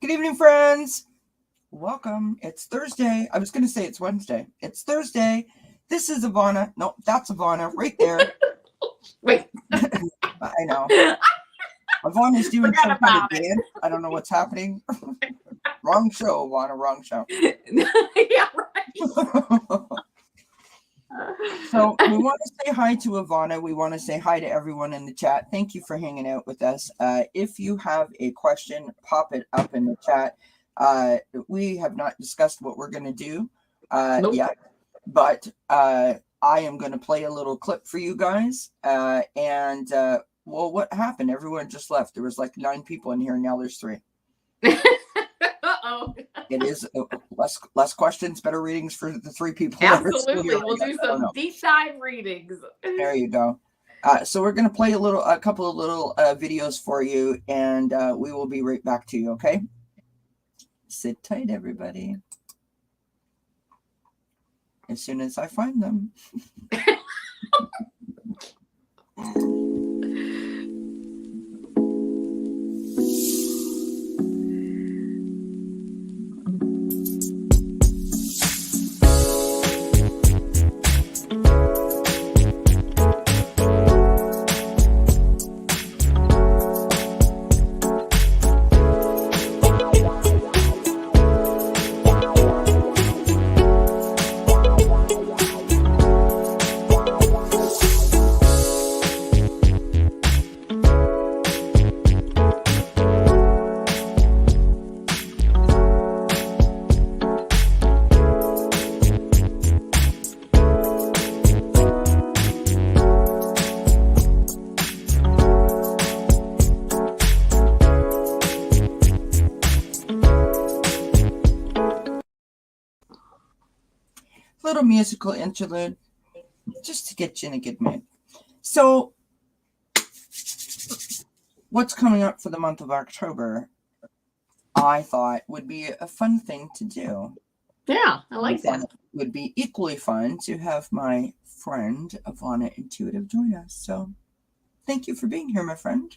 Good evening, friends. Welcome. It's Thursday. I was going to say it's Wednesday. It's Thursday. This is Avana. No, that's Avana right there. Wait. I know. Avana's doing some kind of dance. I don't know what's happening. Wrong show, Avana. Wrong show. Yeah, right. So we want to say hi to Avana. We want to say hi to everyone in the chat. Thank you for hanging out with us. If you have a question, pop it up in the chat. We have not discussed what we're going to do yet, but I am going to play a little clip for you guys. Well, what happened? Everyone just left. There was like 9 people in here, and now there's 3. Uh-oh. It is less questions, better readings for the 3 people. Absolutely. We'll do some deep dive readings. There you go. So we're going to play a couple of little videos for you, and we will be right back to you, okay? Sit tight, everybody. As soon as I find them. Little musical interlude just to get you in a good mood. So what's coming up for the month of October, I thought would be a fun thing to do. Yeah, I like that. It would be equally fun to have my friend Avana Intuitive join us. So thank you for being here, my friend.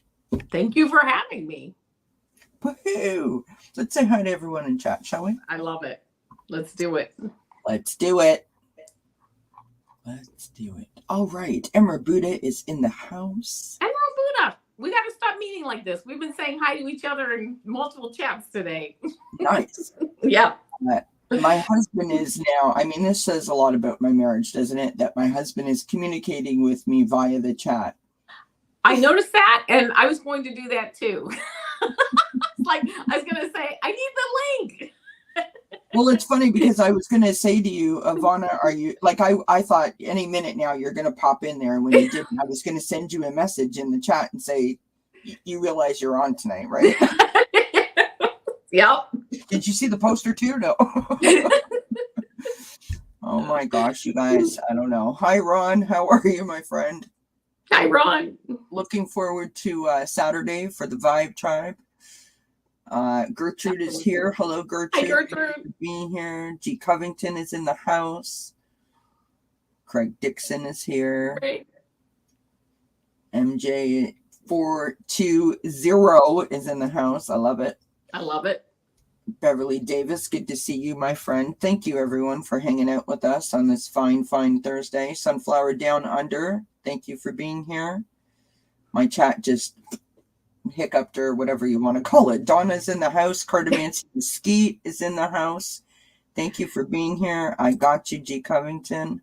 Thank you for having me. Woohoo! Let's say hi to everyone in chat, shall we? I love it. Let's do it. Let's do it. Let's do it. All right. Emerald Buddha is in the house. Emerald Buddha. We got to stop meeting like this. We've been saying hi to each other in multiple chats today. Nice. Yeah. My husband is now, I mean, this says a lot about my marriage, doesn't it? That my husband is communicating with me via the chat. I noticed that, and I was going to do that too. Like, I was going to say, I need the link. Well, it's funny because I was going to say to you, Avana, are you, like, I thought any minute now you're going to pop in there. And when you didn't, I was going to send you a message in the chat and say, you realize you're on tonight, right? Yep. Did you see the poster too? No. Oh my gosh, you guys, I don't know. Hi, Ron. How are you, my friend? Hi, Ron. Looking forward to Saturday for the Vibe Tribe. Gertrude is here. Hello, Gertrude. Hi, Gertrude. Thank you for being here. G. Covington is in the house. Craig Dixon is here. Great. MJ420 is in the house. I love it. I love it. Beverly Davis, good to see you, my friend. Thank you, everyone, for hanging out with us on this fine Thursday. Sunflower Down Under, thank you for being here. My chat just hiccuped, or whatever you want to call it. Donna's in the house. Cardamancy Mesquite is in the house. Thank you for being here. I got you, G. Covington.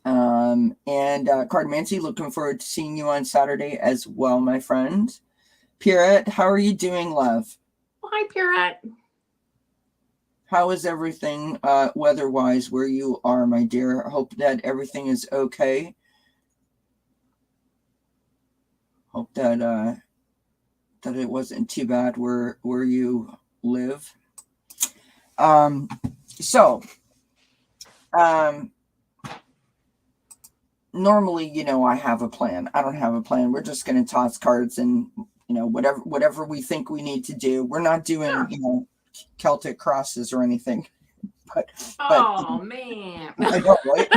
And Cardamancy, looking forward to seeing you on Saturday as well, my friend. Pierrette, how are you doing, love? Hi, Pierrette. How is everything weather-wise where you are, my dear? I hope that everything is okay. Hope that it wasn't too bad where you live. Normally, I have a plan. I don't have a plan. We're just going to toss cards and, whatever we think we need to do. We're not doing, Celtic crosses or anything. But man. I know, right?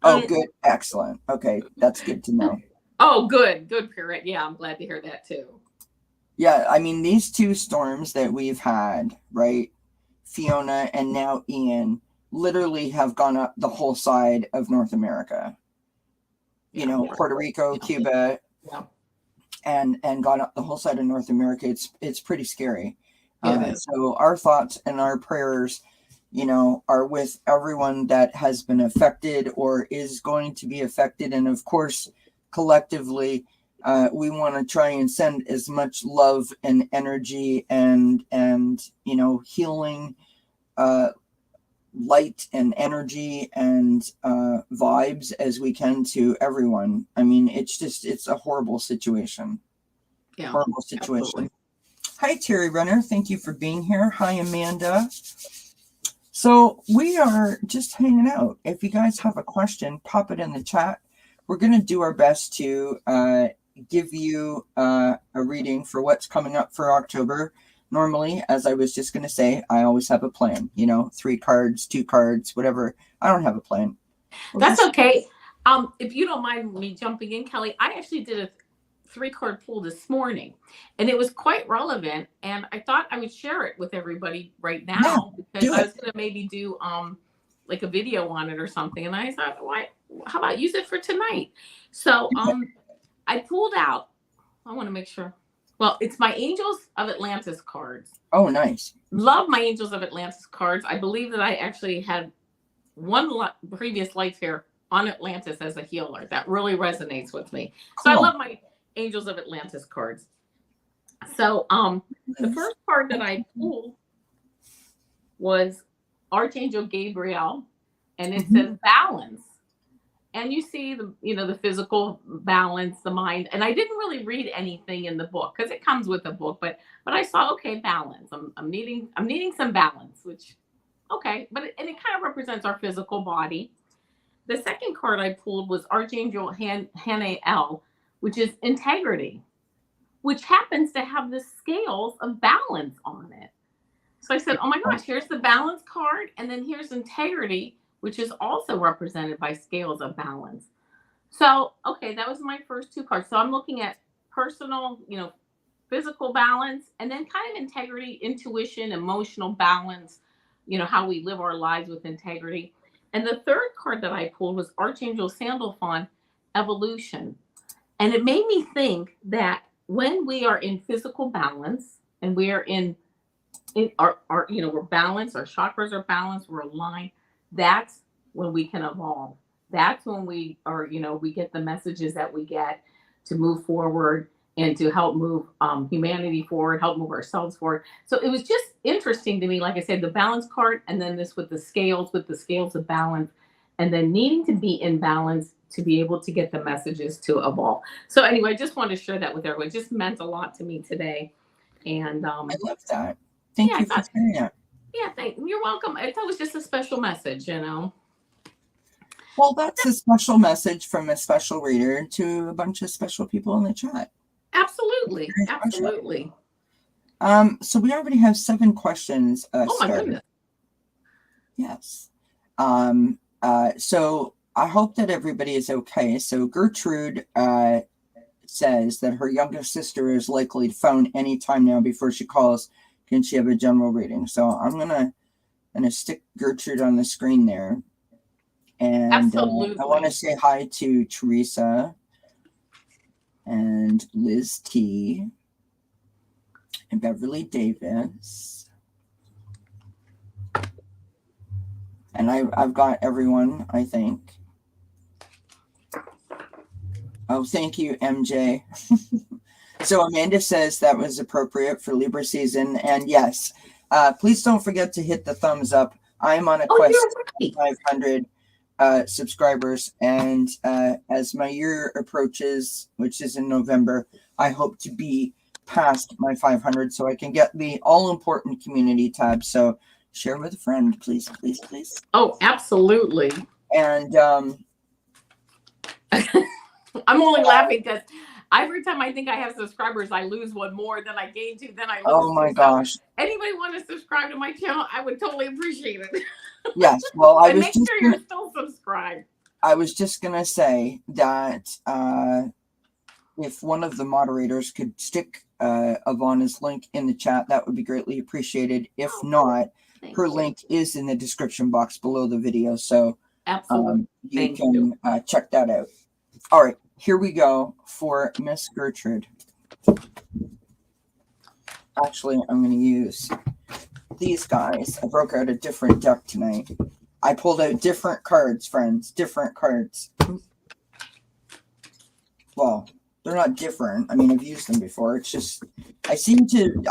Oh, good. Excellent. Okay. That's good to know. Oh, good. Good, Pierrette. Yeah, I'm glad to hear that too. Yeah, I mean, these two storms that we've had, right? Fiona and now Ian, literally have gone up the whole side of North America. You know, Puerto Rico, Cuba, and gone up the whole side of North America. It's pretty scary. So our thoughts and our prayers, you know, are with everyone that has been affected or is going to be affected, and of course, collectively, we want to try and send as much love and energy and you know, healing, light and energy and vibes as we can to everyone. I mean, it's a horrible situation. Yeah, horrible situation. Absolutely. Hi, Terry Renner. Thank you for being here. Hi, Amanda. So we are just hanging out. If you guys have a question, pop it in the chat. We're going to do our best to give you a reading for what's coming up for October. Normally, as I was just going to say, I always have a plan, you know, 3 cards, 2 cards, whatever. I don't have a plan. That's okay. If you don't mind me jumping in, Kelly, I actually did a 3-card pull this morning, and it was quite relevant, and I thought I would share it with everybody right now, because I was going to maybe do like a video on it or something, and I thought, why? How about use it for tonight? So I pulled out. I want to make sure. Well, it's my Angels of Atlantis cards. Oh, nice. Love my Angels of Atlantis cards. I believe that I actually had one previous life here on Atlantis as a healer. That really resonates with me. Cool. So I love my Angels of Atlantis cards. So the first card that I pulled was Archangel Gabriel, and it says balance. And you see the, you know, the physical balance, the mind. And I didn't really read anything in the book because it comes with the book, but I saw, okay, balance. I'm needing some balance, which, okay, but it kind of represents our physical body. The second card I pulled was Archangel Hanael, which is integrity, which happens to have the scales of balance on it. So I said, oh my gosh, here's the balance card, and then here's integrity, which is also represented by scales of balance. So, okay, that was my first 2 cards. So I'm looking at personal, you know, physical balance, and then kind of integrity, intuition, emotional balance, you know, how we live our lives with integrity. And the third card that I pulled was Archangel Sandalphon, evolution. And it made me think that when we are in physical balance and we are in our you know, we're balanced, our chakras are balanced, we're aligned, that's when we can evolve. That's when we are, you know, we get the messages that we get to move forward and to help move humanity forward, help move ourselves forward. So it was just interesting to me, like I said, the balance card, and then this with the scales of balance, and then needing to be in balance to be able to get the messages to evolve. So anyway, I just wanted to share that with everyone. It just meant a lot to me today. And I love that. Thank you for sharing that. Yeah, you're welcome. I thought it was just a special message, you know. Well, that's a special message from a special reader to a bunch of special people in the chat. Absolutely. Absolutely. So we already have 7 questions oh my goodness. Yes. So I hope that everybody is okay. So Gertrude says that her younger sister is likely to phone anytime now before she calls. Can she have a general reading? So I'm gonna stick Gertrude on the screen there. And I want to say hi to Teresa and Liz T and Beverly Davis. And I've got everyone, I think. Oh, thank you, MJ. So Amanda says that was appropriate for Libra season. And yes, please don't forget to hit the thumbs up. I'm on a quest to 500 subscribers. And as my year approaches, which is in November, I hope to be past my 500 so I can get the all-important community tab. So share with a friend, please, please, please. Oh, absolutely. And I'm only laughing because every time I think I have subscribers, I lose one more, then I gain 2, then I lose 2. Oh my gosh. Anybody want to subscribe to my channel? I would totally appreciate it. Yes. Well, I was make sure you're still subscribed. I was just going to say that if one of the moderators could stick Avana's link in the chat, that would be greatly appreciated. If not, her link is in the description box below the video, so Absolutely. you can check that out. All right, here we go for Miss Gertrude. Actually, I'm going to use these guys. I broke out a different deck tonight. I pulled out different cards, friends. Different cards. Well, they're not different. I mean, I've used them before. It's just, I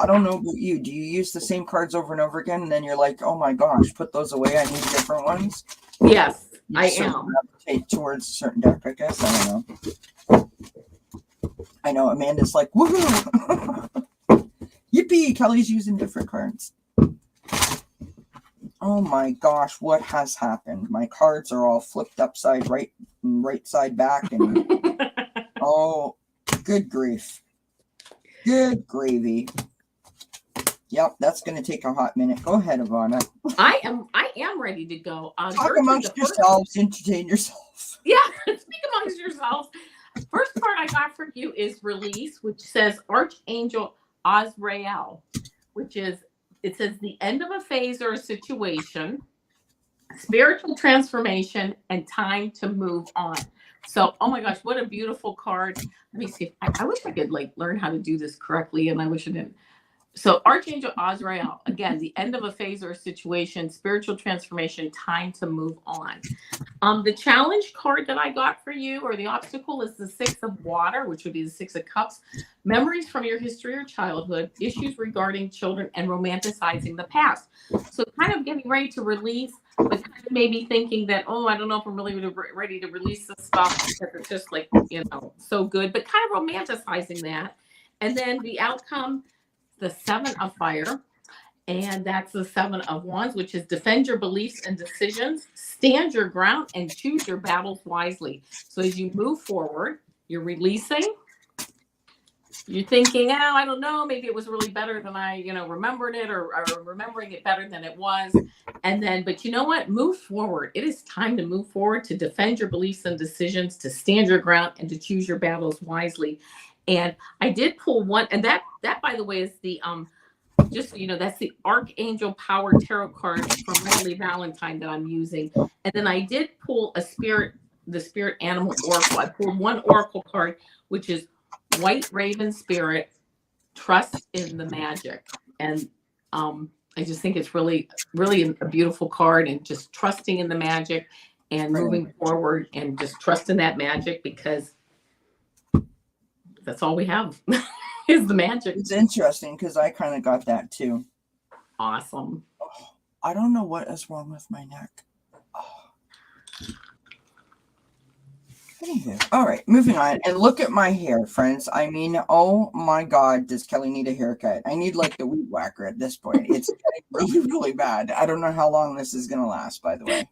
don't know about you. Do you use the same cards over and over again? And then you're like, oh my gosh, put those away. I need different ones. Yes, I am. Gravitate towards a certain deck, I guess. I don't know. I know Amanda's like, woohoo! Yippee! Kelly's using different cards. Oh my gosh, what has happened? My cards are all flipped upside right side back, and oh, good grief. Good gravy. Yep, that's going to take a hot minute. Go ahead, Avana. I am ready to go. Talk amongst yourselves, entertain yourself. Yeah, speak amongst yourselves. First part I got from you is release, which says Archangel Azrael, it says the end of a phase or a situation, spiritual transformation, and time to move on. So, oh my gosh, what a beautiful card. Let me see. I wish I could learn how to do this correctly, and I wish I didn't. So Archangel Azrael, again, the end of a phase or a situation, spiritual transformation, time to move on. The challenge card that I got for you, or the obstacle, is the Six of Water, which would be the Six of Cups. Memories from your history or childhood, issues regarding children, and romanticizing the past. So kind of getting ready to release, but kind of maybe thinking that, oh, I don't know if I'm really ready to release this stuff because it's just so good, but kind of romanticizing that. And then the outcome, the Seven of Fire, and that's the Seven of Wands, which is defend your beliefs and decisions, stand your ground, and choose your battles wisely. So as you move forward, you're releasing. You're thinking, oh, I don't know, maybe it was really better than I, remembered it, or remembering it better than it was. And then, but you know what? Move forward. It is time to move forward, to defend your beliefs and decisions, to stand your ground, and to choose your battles wisely. And I did pull one, and that by the way is the just so you know, that's the Archangel Power Tarot card from Riley Valentine that I'm using. And then I did pull the Spirit Animal Oracle. I pulled one Oracle card, which is White Raven Spirit, Trust in the Magic. And I just think it's really, really a beautiful card, and just trusting in the magic and moving forward and just trusting that magic, because that's all we have is the magic. It's interesting because I kind of got that too. Awesome. Oh, I don't know what is wrong with my neck. Oh. Anywho. All right, moving on. And look at my hair, friends. I mean, oh my God, does Kelly need a haircut? I need the weed whacker at this point. It's getting really, really bad. I don't know how long this is going to last, by the way.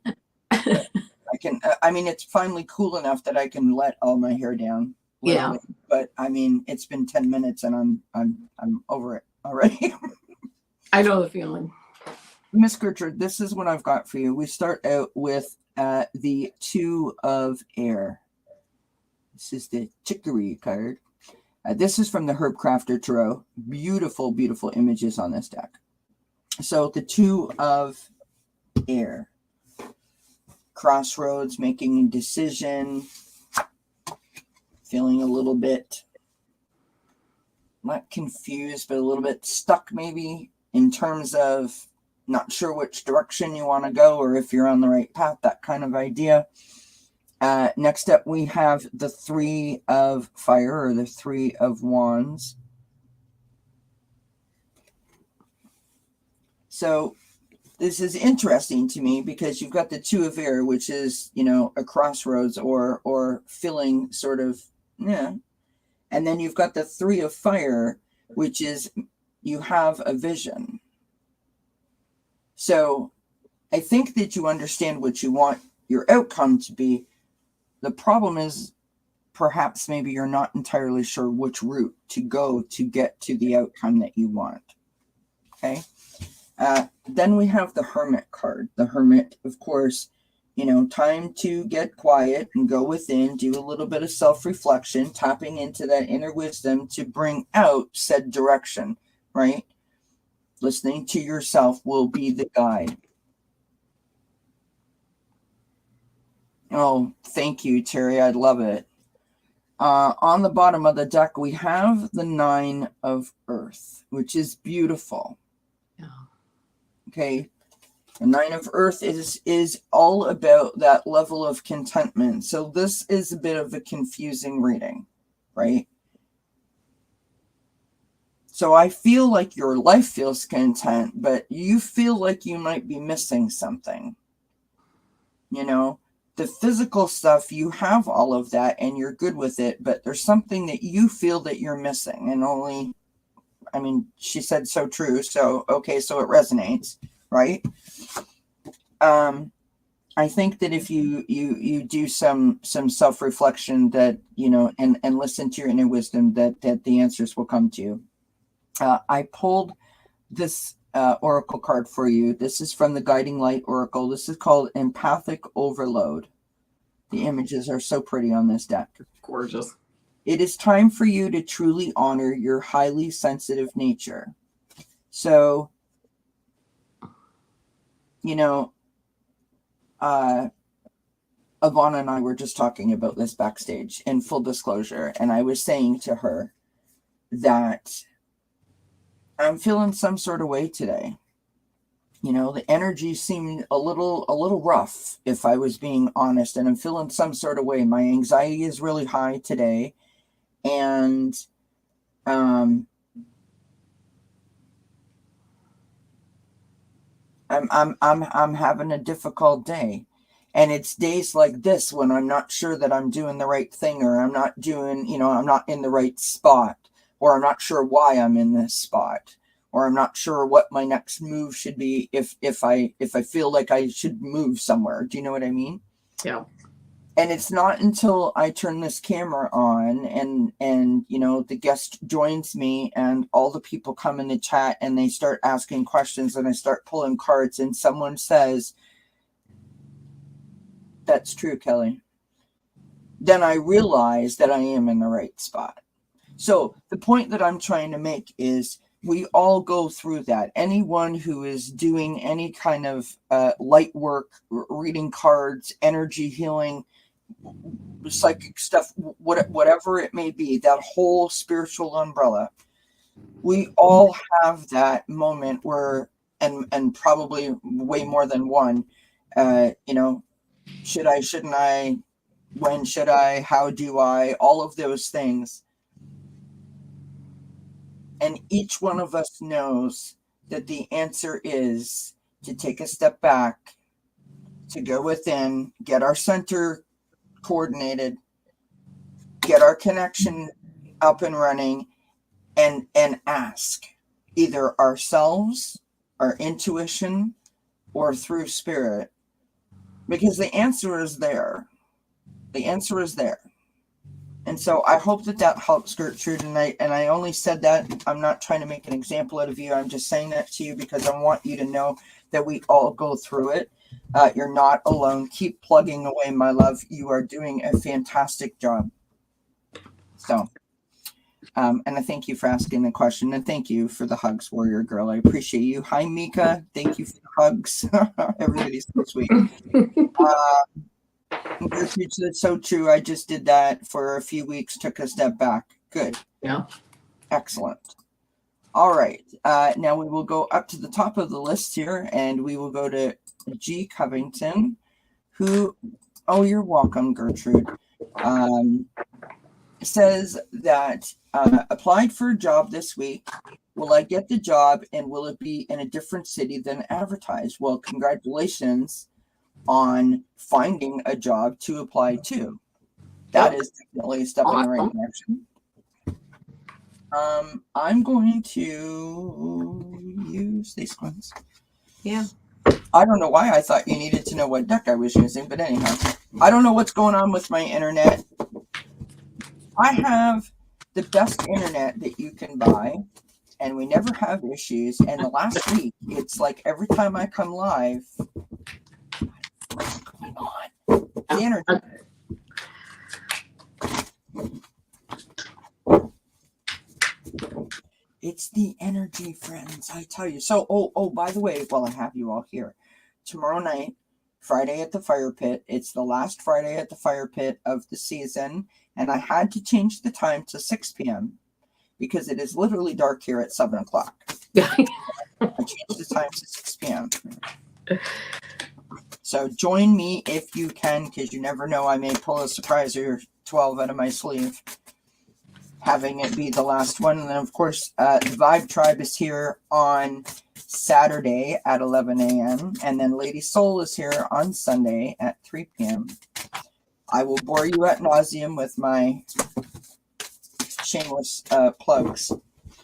It's finally cool enough that I can let all my hair down. Yeah. But I mean, it's been 10 minutes and I'm over it already. I know the feeling. Miss Gertrude, this is what I've got for you. We start out with the Two of Air. This is the Chicory card. This is from the Herb Crafter Tarot. Beautiful, beautiful images on this deck. So the Two of Air. Crossroads, making a decision. Feeling a little bit, not confused, but a little bit stuck maybe, in terms of not sure which direction you want to go, or if you're on the right path, that kind of idea. Next up, we have the Three of Fire, or the Three of Wands. So this is interesting to me because you've got the Two of Air, which is, a crossroads or feeling sort of, yeah. And then you've got the Three of Fire, which is you have a vision. So I think that you understand what you want your outcome to be. The problem is perhaps maybe you're not entirely sure which route to go to get to the outcome that you want. Okay. Then we have the Hermit card. The Hermit, of course, time to get quiet and go within, do a little bit of self-reflection, tapping into that inner wisdom to bring out said direction, right? Listening to yourself will be the guide. Oh, thank you, Terry. I love it. On the bottom of the deck, we have the 9 of Earth, which is beautiful. Yeah. Okay. The 9 of Earth is all about that level of contentment. So this is a bit of a confusing reading, right? So I feel like your life feels content, but you feel like you might be missing something. The physical stuff, you have all of that and you're good with it, but there's something that you feel that you're missing. And she said so true. So, okay, so it resonates, right? I think that if you do some self-reflection that, and listen to your inner wisdom, that the answers will come to you. I pulled this oracle card for you. This is from the Guiding Light Oracle. This is called Empathic Overload. The images are so pretty on this deck. Gorgeous. It is time for you to truly honor your highly sensitive nature. So, Avana and I were just talking about this backstage in full disclosure. And I was saying to her that I'm feeling some sort of way today. The energy seemed a little rough, if I was being honest, and I'm feeling some sort of way. My anxiety is really high today, and I'm having a difficult day. And it's days like this when I'm not sure that I'm doing the right thing, or I'm not doing, I'm not in the right spot, or I'm not sure why I'm in this spot, or I'm not sure what my next move should be if I feel like I should move somewhere. Do you know what I mean? Yeah. And it's not until I turn this camera on and the guest joins me and all the people come in the chat and they start asking questions and I start pulling cards and someone says, "That's true, Kelly." Then I realize that I am in the right spot. So the point that I'm trying to make is we all go through that. Anyone who is doing any kind of light work, reading cards, energy healing, psychic stuff, whatever it may be, that whole spiritual umbrella, we all have that moment where, and probably way more than one, should I, shouldn't I, when should I, how do I, all of those things. And each one of us knows that the answer is to take a step back, to go within, get our center coordinated, get our connection up and running, and ask either ourselves, our intuition, or through spirit. Because the answer is there. The answer is there. And so I hope that helps Gertrude tonight. And I only said that, I'm not trying to make an example out of you. I'm just saying that to you because I want you to know that we all go through it. You're not alone. Keep plugging away, my love. You are doing a fantastic job. So, and I thank you for asking the question. And thank you for the hugs, Warrior Girl. I appreciate you. Hi, Mika. Thank you for the hugs. Everybody's so sweet. That's so true. I just did that for a few weeks, took a step back. Good. Yeah. Excellent. All right. Now we will go up to the top of the list here and we will go to G. Covington, who, oh, you're welcome, Gertrude, says that applied for a job this week. Will I get the job and will it be in a different city than advertised? Well, congratulations on finding a job to apply to. That is definitely a step in the right direction. I'm going to use these ones. Yeah. I don't know why I thought you needed to know what deck I was using, but anyhow, I don't know what's going on with my internet. I have the best internet that you can buy, and we never have issues. And the last week, it's like every time I come live, what's going on? It's the energy. It's the energy, friends. I tell you. So, by the way, while I have you all here, tomorrow night, Friday at the Fire Pit. It's the last Friday at the Fire Pit of the season, and I had to change the time to 6 p.m. because it is literally dark here at 7 o'clock. I changed the time to 6 p.m. So join me if you can, because you never know, I may pull a surprise or 12 out of my sleeve, having it be the last one. And then, of course, the Vibe Tribe is here on Saturday at 11 a.m. And then Lady Soul is here on Sunday at 3 p.m. I will bore you ad nauseum with my shameless plugs.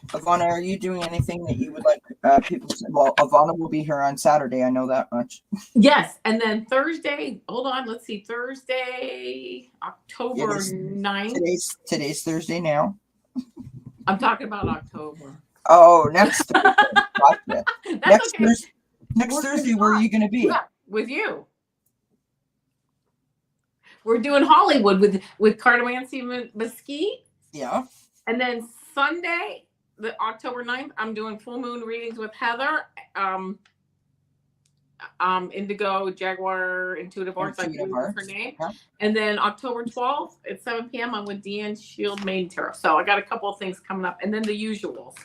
Avana, are you doing anything that you would like people to? Well, Avana will be here on Saturday. I know that much. Yes. And then Thursday, hold on. Let's see. Thursday, October 9th. Today's Thursday now. I'm talking about October. Oh, next Thursday. Gotcha. That's okay. Next Thursday, where are you going to be? Yeah, with you. We're doing Hollywood with Cardamancy Mesquite. Yeah. And then Sunday, the October 9th, I'm doing full moon readings with Heather. Indigo Jaguar Intuitive Arts, I believe is her name. Yeah. And then October 12th at 7 p.m. I'm with Deanne Shield Maiden Tarot. So I got a couple of things coming up, and then the usuals.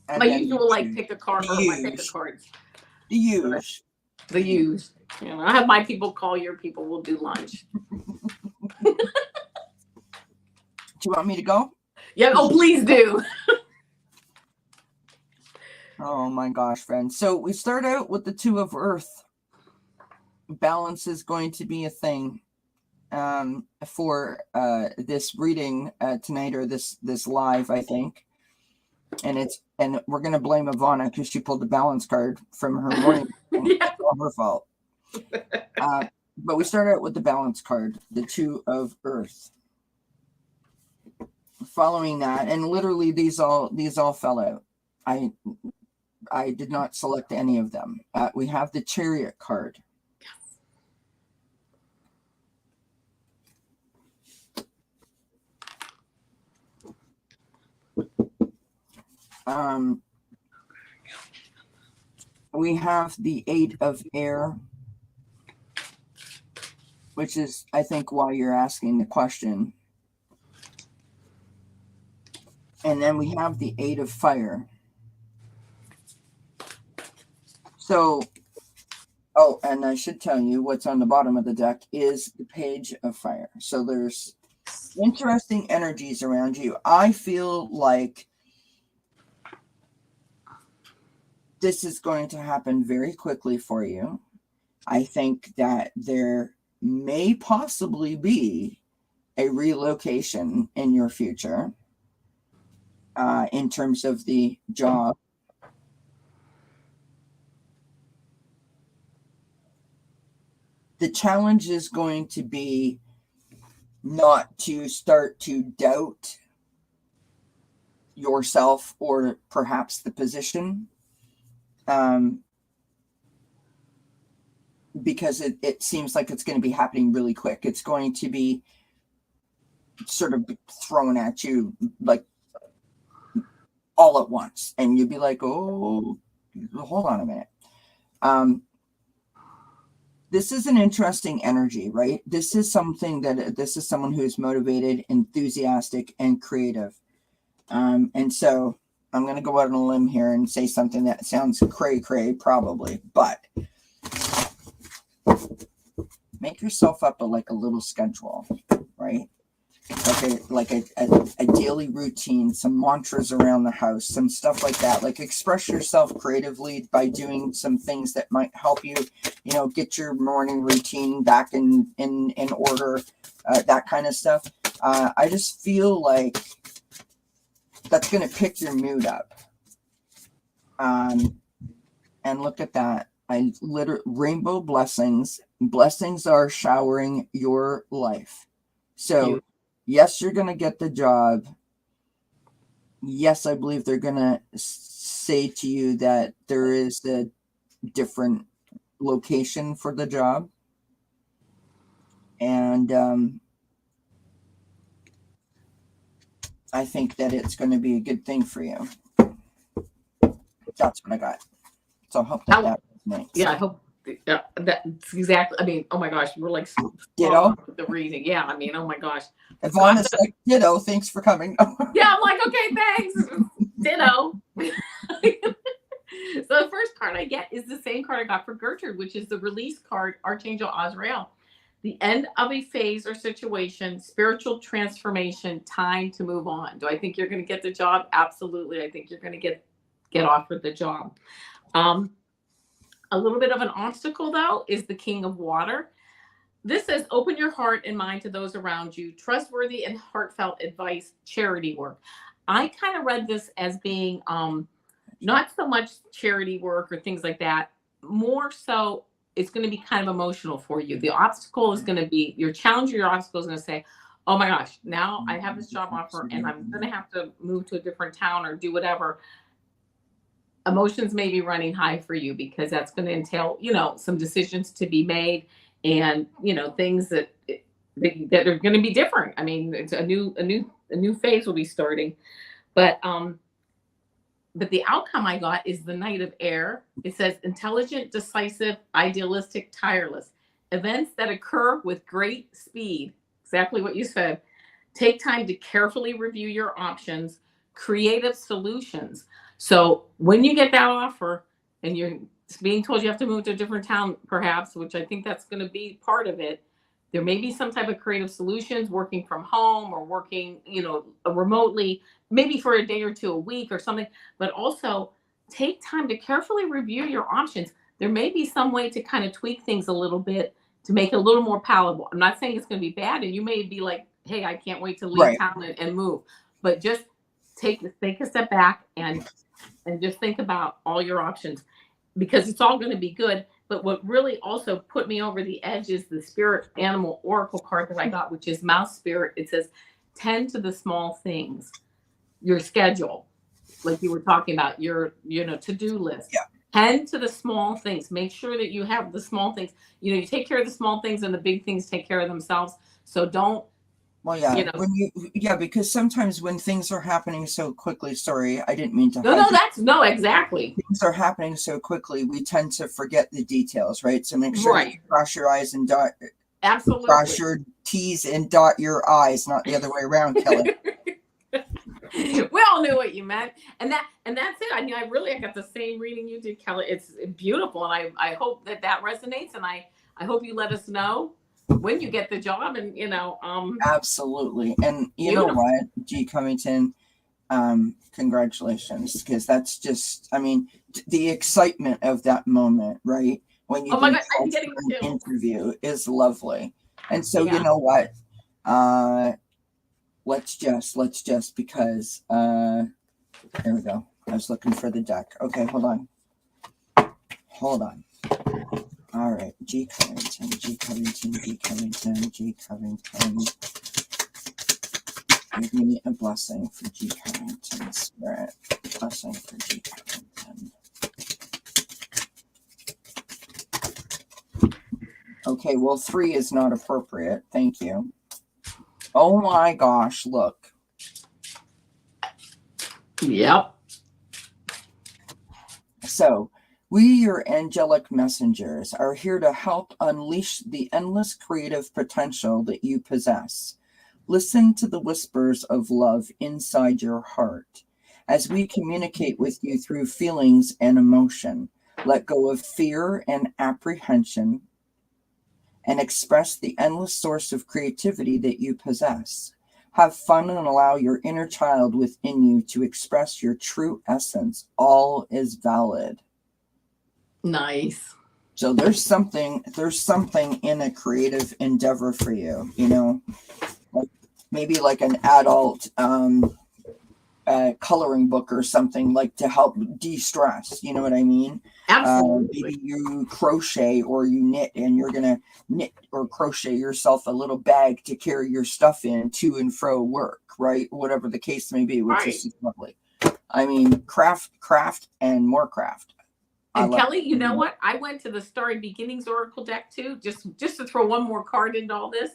And my usual pick a card or my pick a cards. The use. You know, I have my people call your people. We'll do lunch. Do you want me to go? Yeah. Oh, please do. Oh my gosh, friends. So we start out with the Two of Earth. Balance is going to be a thing for this reading tonight, or this live, I think. And we're gonna blame Avana because she pulled the balance card from her morning. Yeah. It's all her fault. But we start out with the balance card, the Two of Earth. Following that, and literally these all fell out. I did not select any of them. We have the Chariot card. We have the Eight of Air, which is, I think, why you're asking the question. And then we have the Eight of Fire. So, and I should tell you what's on the bottom of the deck is the Page of Fire. So there's interesting energies around you. I feel like this is going to happen very quickly for you. I think that there may possibly be a relocation in your future in terms of the job. The challenge is going to be not to start to doubt yourself or perhaps the position, because it seems like it's going to be happening really quick. It's going to be sort of thrown at you like all at once, and you'd be like, oh, hold on a minute. This is an interesting energy, right? This is someone who's motivated, enthusiastic, and creative. And so I'm going to go out on a limb here and say something that sounds cray-cray probably, but make yourself up a little schedule, right? Like a daily routine, some mantras around the house, some stuff like that. Like express yourself creatively by doing some things that might help you, get your morning routine back in order, that kind of stuff. I just feel like that's going to pick your mood up. And look at that. Rainbow blessings. Blessings are showering your life. So yes, you're going to get the job. Yes, I believe they're going to say to you that there is a different location for the job. And I think that it's going to be a good thing for you. That's what I got. So I hope that resonates. Yeah, I hope that's exactly. I mean, oh my gosh, we're like ditto with the reading. Yeah, I mean, oh my gosh. Avana's like, ditto, thanks for coming. Yeah, I'm like, okay, thanks. Ditto. So the first card I get is the same card I got for Gertrude, which is the release card, Archangel Azrael. The end of a phase or situation, spiritual transformation, time to move on. Do I think you're going to get the job? Absolutely. I think you're going to get offered the job. A little bit of an obstacle, though, is the King of Water. This says, open your heart and mind to those around you. Trustworthy and heartfelt advice, charity work. I kind of read this as being not so much charity work or things like that. More so, it's going to be kind of emotional for you. The obstacle is going to be, your challenge or your obstacle is going to say, oh my gosh, now I have this job offer and I'm going to have to move to a different town or do whatever. Emotions may be running high for you because that's going to entail, some decisions to be made and, things that are going to be different. I mean, it's a new phase will be starting, but the outcome I got is the Knight of Air. It says intelligent, decisive, idealistic, tireless. Events that occur with great speed. Exactly what you said. Take time to carefully review your options, creative solutions. So when you get that offer and you're being told you have to move to a different town, perhaps, which I think that's going to be part of it, there may be some type of creative solutions, working from home or working, remotely, maybe for a day or two a week or something, but also take time to carefully review your options. There may be some way to kind of tweak things a little bit to make it a little more palatable. I'm not saying it's going to be bad, and you may be like, hey, I can't wait to leave town and move, but just take a step back and just think about all your options, because it's all going to be good. But what really also put me over the edge is the spirit animal oracle card that I got, which is mouse spirit. It says, tend to the small things, your schedule, like you were talking about, your, to-do list. Yeah. Tend to the small things. Make sure that you have the small things. You take care of the small things and the big things take care of themselves. So don't, well, yeah, because sometimes when things are happening so quickly, sorry, I didn't mean to. No, exactly. Things are happening so quickly, we tend to forget the details, right? So make sure you cross your I's and dot. Absolutely. Cross your T's and dot your I's, not the other way around, Kelly. We all knew what you meant, and that's it. I mean, I got the same reading you did, Kelly. It's beautiful, and I hope that resonates, and I hope you let us know when you get the job, and absolutely. And you know what, G. Covington, congratulations, because that's just, I mean, the excitement of that moment, right? When you I'm getting an interview is lovely. And so you know what, let's just because there we go. I was looking for the deck. Okay, hold on. All right, G. Covington. Give me a blessing for G. Covington, Spirit. Blessing for G. Covington. Okay, well, 3 is not appropriate. Thank you. Oh my gosh, look. Yep. So, we, your angelic messengers, are here to help unleash the endless creative potential that you possess. Listen to the whispers of love inside your heart. As we communicate with you through feelings and emotion, let go of fear and apprehension and express the endless source of creativity that you possess. Have fun and allow your inner child within you to express your true essence. All is valid. Nice. So there's something in a creative endeavor for you, like maybe like an adult coloring book or something, like to help de-stress, you know what I mean? Absolutely. Maybe you crochet or you knit, and you're gonna knit or crochet yourself a little bag to carry your stuff in to and fro work, right? Whatever the case may be, which is lovely. I mean, craft and more craft. And Kelly, you know what? I went to the Starry Beginnings Oracle deck too, just to throw one more card into all this.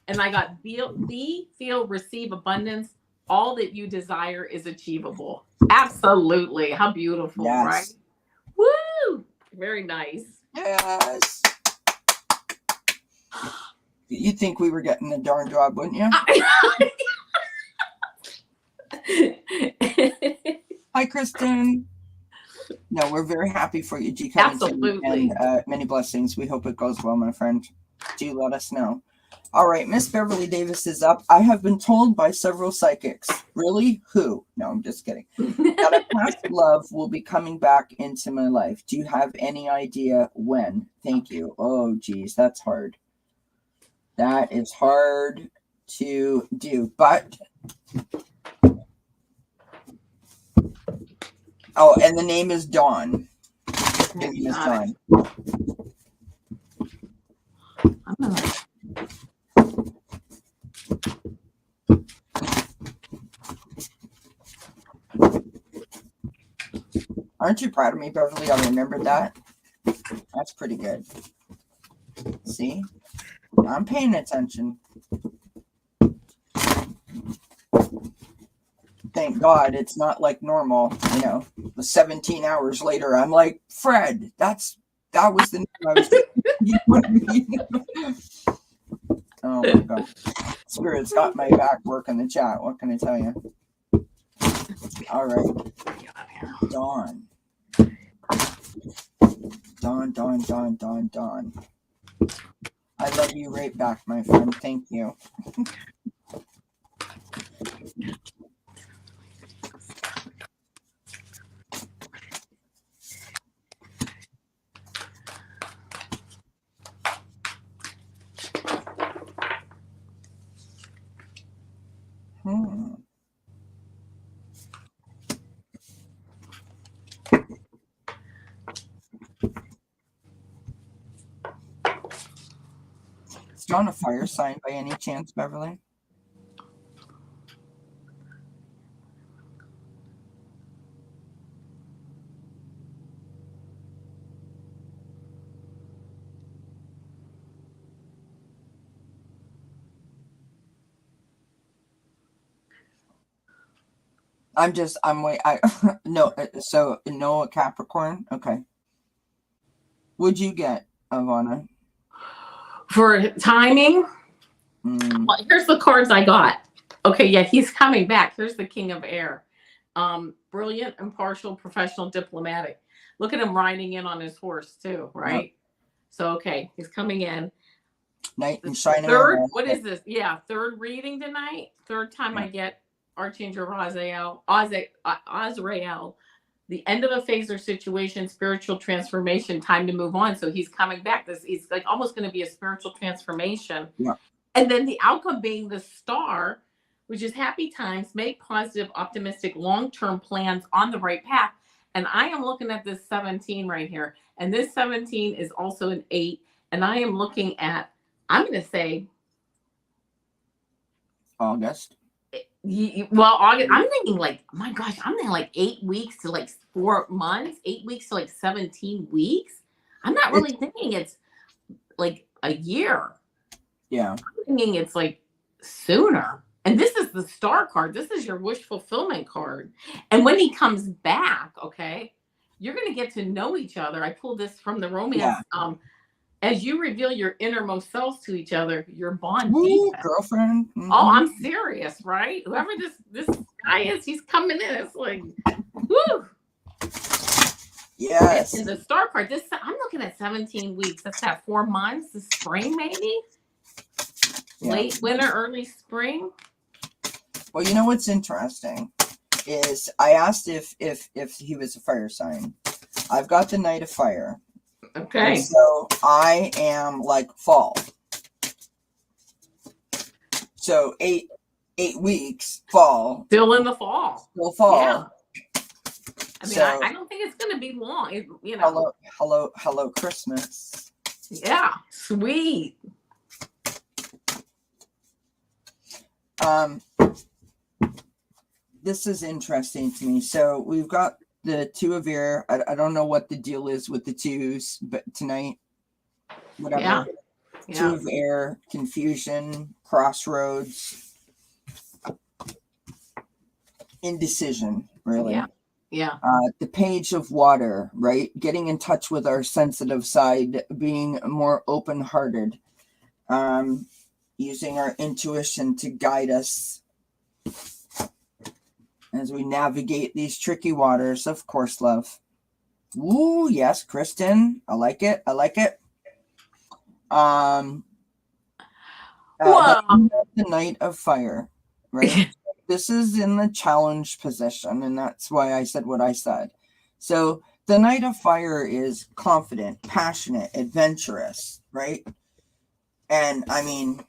And I got be, feel, receive abundance. All that you desire is achievable. Absolutely. How beautiful, Yes. right? Woo! Very nice. Yes. You'd think we were getting the darn job, wouldn't you? Hi, Kristen. No, we're very happy for you, G. Absolutely. And many blessings. We hope it goes well, my friend. Do let us know. All right, Miss Beverly Davis is up. I have been told by several psychics. Really? Who? No, I'm just kidding. That a past love will be coming back into my life. Do you have any idea when? Thank you. Oh, geez, that's hard. That is hard to do, but oh, and the name is Dawn. The name is Dawn. Aren't you proud of me, Beverly? I remembered that. That's pretty good. See? I'm paying attention. Thank God it's not like normal, you know, the 17 hours later, I'm like, Fred, that was the name I was Oh my God. Spirit's got my back working the chat. What can I tell you? All right. Dawn. Dawn. I love you right back, my friend. Thank you. Is Dawn a fire sign by any chance, Beverly? No, so no Capricorn. Okay. Would you get Avana? For timing? Well, here's the cards I got. Okay, yeah, he's coming back. Here's the King of Air. Brilliant, impartial, professional, diplomatic. Look at him riding in on his horse too, right? Yep. So okay, he's coming in. Knight and shining. What is this? Yeah, third reading tonight. Third time I get Archangel Azrael. The end of a phase or situation, spiritual transformation, time to move on. So he's coming back. He's like almost going to be a spiritual transformation. Yeah. And then the outcome being the star, which is happy times, make positive, optimistic, long-term plans on the right path. And I am looking at this 17 right here. And this 17 is also an 8. And I am looking at, I'm going to say August. Well, August, I'm thinking like, my gosh, I'm thinking like 8 weeks to like 4 months, 8 weeks to like 17 weeks. I'm not really thinking it's like a year. Yeah. I'm thinking it's like sooner. And this is the star card. This is your wish fulfillment card. And when he comes back, okay, you're going to get to know each other. I pulled this from the romance. Yeah. As you reveal your innermost selves to each other, your bond deepens. Girlfriend. Mm-hmm. Oh, I'm serious, right? Whoever this guy is, he's coming in. It's like, woo. Yes. And the star card. I'm looking at 17 weeks. That's that 4 months. The spring, maybe. Yeah. Late winter, early spring. Well, you know what's interesting is I asked if he was a fire sign. I've got the Knight of Fire. Okay. And so I am like fall. So 8 weeks fall. Still in the fall. Still fall. Yeah. I mean, I don't think it's going to be long. You know. Hello, Christmas. Yeah, sweet. This is interesting to me. So we've got the two of air. I don't know what the deal is with the twos, but tonight, whatever. Yeah. Two of air, confusion, crossroads, indecision, really. Yeah. The page of water, right? Getting in touch with our sensitive side, being more open-hearted, using our intuition to guide us as we navigate these tricky waters, of course, love. Ooh, yes, Kristen. I like it. The Knight of Fire, right? This is in the challenge position, and that's why I said what I said. So the Knight of Fire is confident, passionate, adventurous, right? And I mean,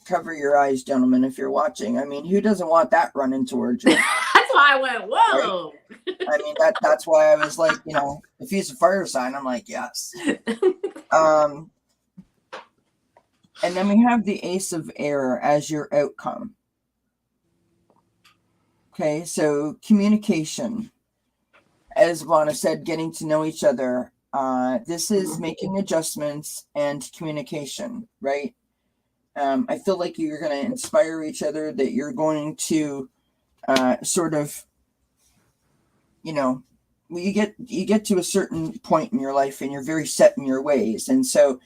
cover your eyes, gentlemen, if you're watching. I mean, who doesn't want that running towards you? That's why I went, whoa. Right? I mean, that's why I was like, if he's a fire sign, I'm like, yes. And then we have the Ace of Air as your outcome. Okay, so communication. As Avana said, getting to know each other. This is making adjustments and communication, right? I feel like you're going to inspire each other, that you're going to sort of, you get to a certain point in your life and you're very set in your ways. And so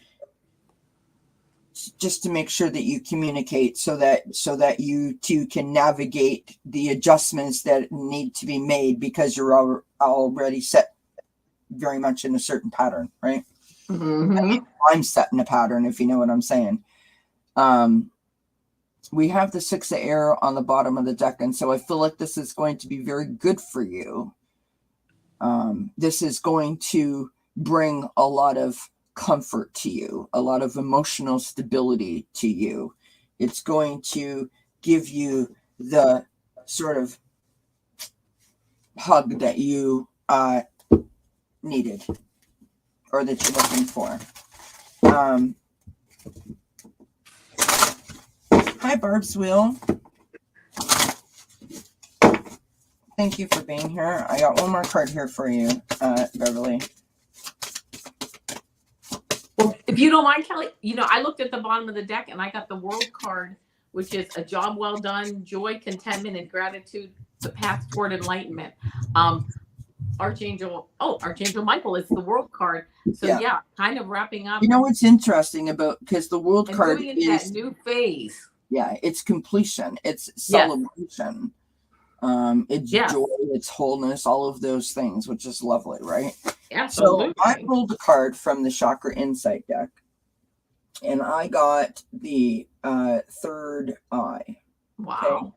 just to make sure that you communicate so that you two can navigate the adjustments that need to be made, because you're already set very much in a certain pattern, right? Mm-hmm. I mean, I'm set in a pattern, if you know what I'm saying. We have the Six of Air on the bottom of the deck, and so I feel like this is going to be very good for you. This is going to bring a lot of comfort to you, a lot of emotional stability to you. It's going to give you the sort of hug that you needed or that you're looking for. Hi, Barb's Wheel. Thank you for being here. I got one more card here for you, Beverly. Well, if you don't mind, Kelly, I looked at the bottom of the deck and I got the World card, which is a job well done, joy, contentment, and gratitude, the path toward enlightenment. Archangel Michael is the World card. So yeah, kind of wrapping up. You know what's interesting about, because the World card is that new phase. Yeah, it's completion. It's celebration. It's joy, it's wholeness, all of those things, which is lovely, right? Absolutely. So I pulled a card from the Chakra Insight deck, and I got the third eye. Wow. Okay?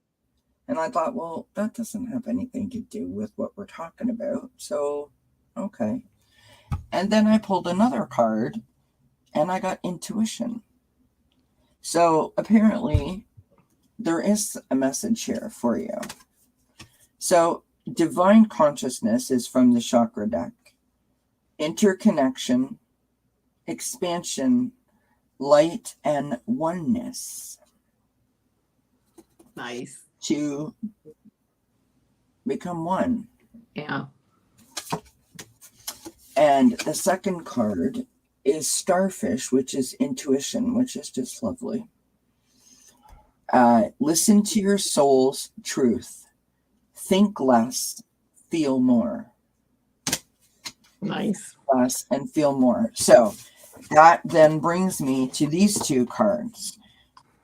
And I thought, well, that doesn't have anything to do with what we're talking about. So, okay. And then I pulled another card, and I got intuition. So apparently there is a message here for you. So divine consciousness is from the chakra deck. Interconnection, expansion, light, and oneness. Nice. To become one. Yeah. And the second card is Starfish, which is intuition, which is just lovely. Listen to your soul's truth. Think less, feel more. Nice. Less and feel more. So that then brings me to these two cards,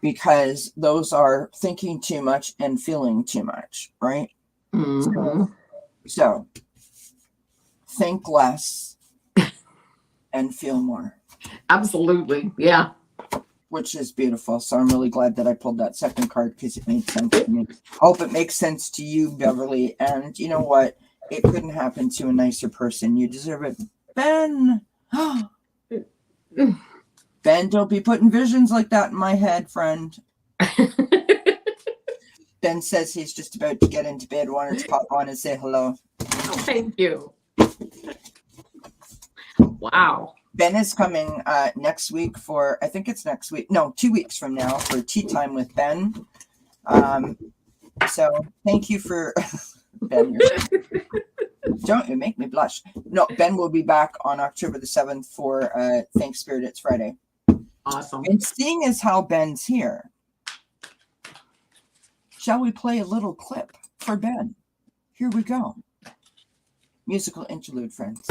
because those are thinking too much and feeling too much, right? Mm-hmm. So think less and feel more. Absolutely. Yeah. Which is beautiful. So I'm really glad that I pulled that second card, because it made sense to me. I hope it makes sense to you, Beverly. And you know what? It couldn't happen to a nicer person. You deserve it. Ben. Ben, don't be putting visions like that in my head, friend. Ben says he's just about to get into bed. Wanted to pop on and say hello. Oh, thank you. Wow. Ben is coming next week for, I think it's next week. No, 2 weeks from now for Tea Time with Ben. So thank you for Ben. Don't you make me blush. No, Ben will be back on October the 7th for Thanks Spirit It's Friday. Awesome. And seeing as how Ben's here, shall we play a little clip for Ben? Here we go. Musical interlude, friends.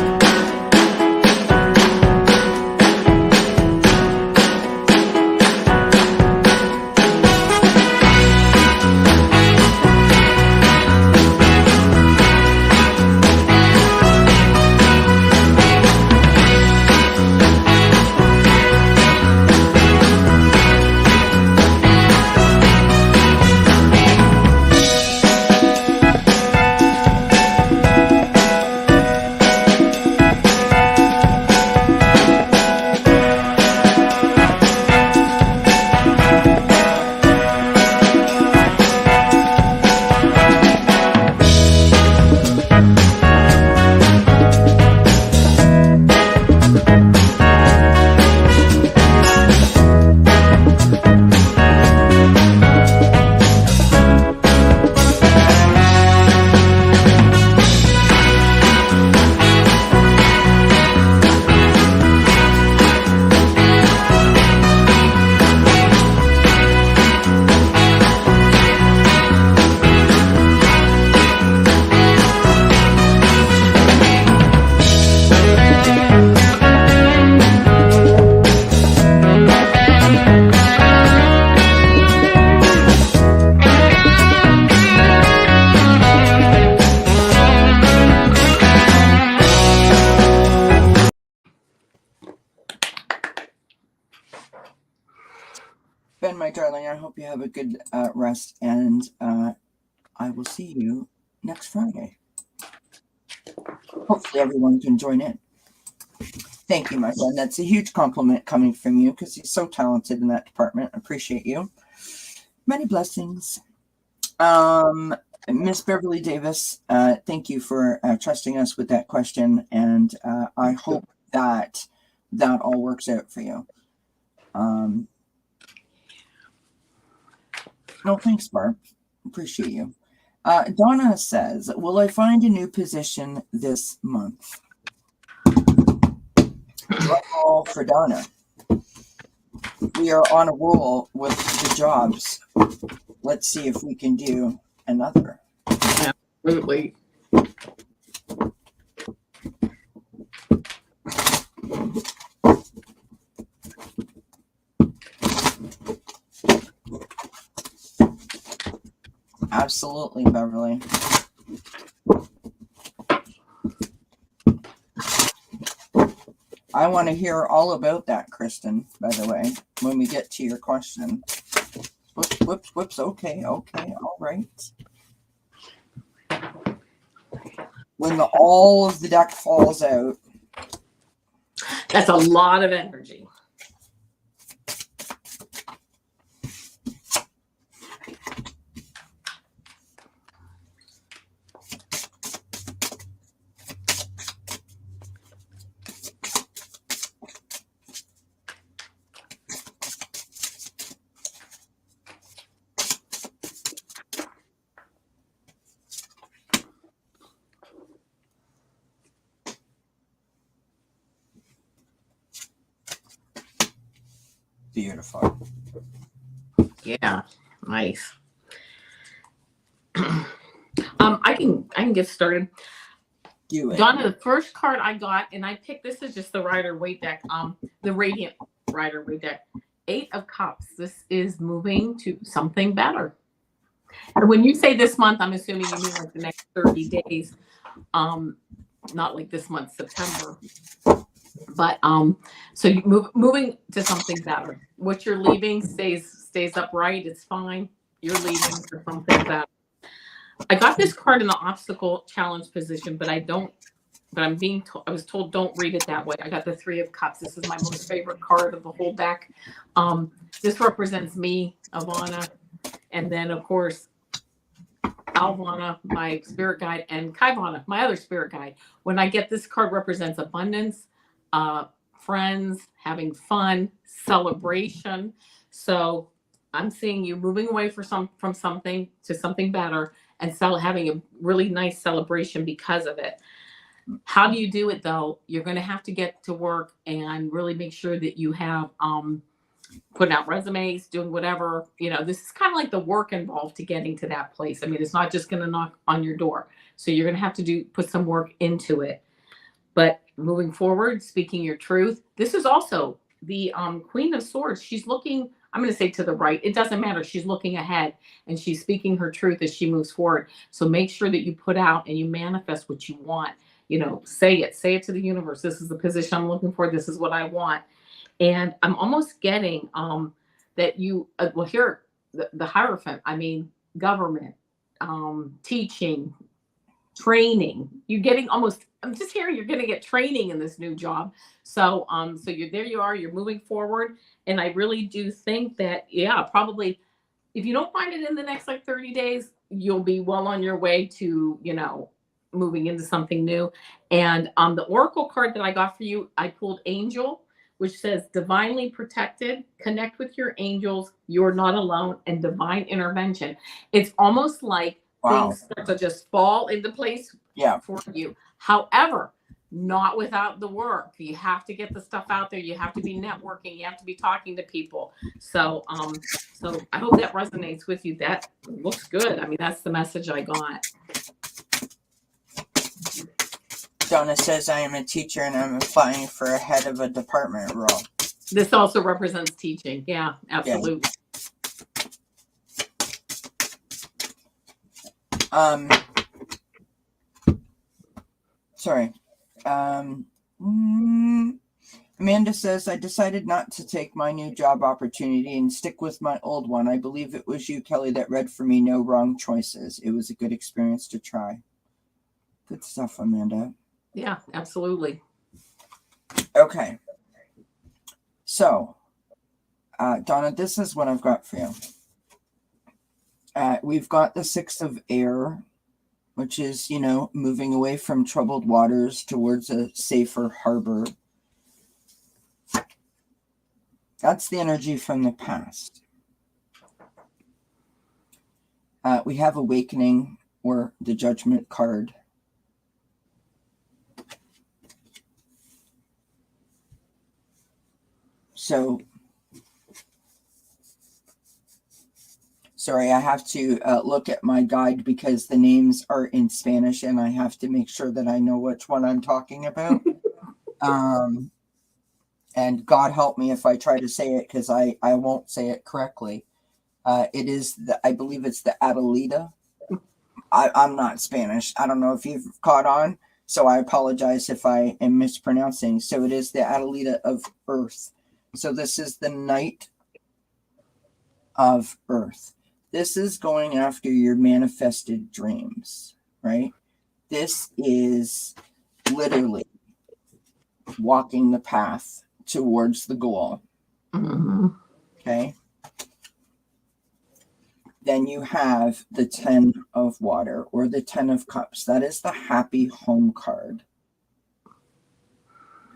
Ben, my darling, I hope you have a good rest, and I will see you next Friday. Hopefully everyone can join in. Thank you, my friend. That's a huge compliment coming from you because he's so talented in that department. I appreciate you. Many blessings. Miss Beverly Davis, thank you for trusting us with that question, and I hope that all works out for you. No, thanks, Barb. Appreciate you. Donna says, will I find a new position this month? All for Donna. We are on a roll with the jobs. Let's see if we can do another. Absolutely. Absolutely, Beverly. I want to hear all about that, Kristen, by the way, when we get to your question. Whoops, whoops, whoops. Okay, all right. When all of the deck falls out. That's a lot of energy. Beautiful. Yeah, nice. I can get started. Donna, the first card I got, and I picked, this is just the Rider Waite deck, the Radiant Rider Waite deck. 8 of Cups. This is moving to something better. And when you say this month, I'm assuming you mean like the next 30 days. Not like this month, September. But so you moving to something better. What you're leaving stays upright. It's fine. You're leaving for something better. I got this card in the obstacle challenge position, but I was told don't read it that way. I got the 3 of Cups. This is my most favorite card of the whole deck. This represents me, Avana, and then of course Alvana, my spirit guide, and Kaivana, my other spirit guide. When I get this card, represents abundance, friends, having fun, celebration. So I'm seeing you moving away from something to something better, and having a really nice celebration because of it. How do you do it though? You're going to have to get to work and really make sure that you have putting out resumes, doing whatever. This is kind of like the work involved to getting to that place. I mean, it's not just going to knock on your door. So you're going to have to put some work into it. But moving forward, speaking your truth, this is also the Queen of Swords. She's looking, I'm going to say to the right. It doesn't matter. She's looking ahead and she's speaking her truth as she moves forward. So make sure that you put out and you manifest what you want. Say it to the universe. This is the position I'm looking for. This is what I want. And I'm almost getting that you, here, the Hierophant, I mean, government, teaching, training. You're getting I'm just hearing you're going to get training in this new job. So you're moving forward. And I really do think that, probably if you don't find it in the next 30 days, you'll be well on your way to, moving into something new. And the Oracle card that I got for you, I pulled Angel, which says divinely protected, connect with your angels, you're not alone, and divine intervention. It's almost like things start to just fall into place for you. However, not without the work. You have to get the stuff out there. You have to be networking. You have to be talking to people. So I hope that resonates with you. That looks good. I mean, that's the message I got. Donna says, I am a teacher and I'm applying for a head of a department role. This also represents teaching. Yeah, absolutely. Yeah. Sorry. Amanda says, I decided not to take my new job opportunity and stick with my old one. I believe it was you, Kelly, that read for me no wrong choices. It was a good experience to try. Good stuff, Amanda. Yeah, absolutely. Okay. So, Donna, this is what I've got for you. We've got the Six of Air, which is, moving away from troubled waters towards a safer harbor. That's the energy from the past. We have Awakening, or the Judgment card. So, sorry, I have to look at my guide because the names are in Spanish and I have to make sure that I know which one I'm talking about. And God help me if I try to say it because I won't say it correctly. It is, I believe it's the Adelita. I'm not Spanish. I don't know if you've caught on, so I apologize if I am mispronouncing. So it is the Adelita of Earth. So this is the Knight of Earth. This is going after your manifested dreams, right? This is literally walking the path towards the goal. Mm-hmm. Okay. Then you have the 10 of Water, or the 10 of Cups. That is the Happy Home card.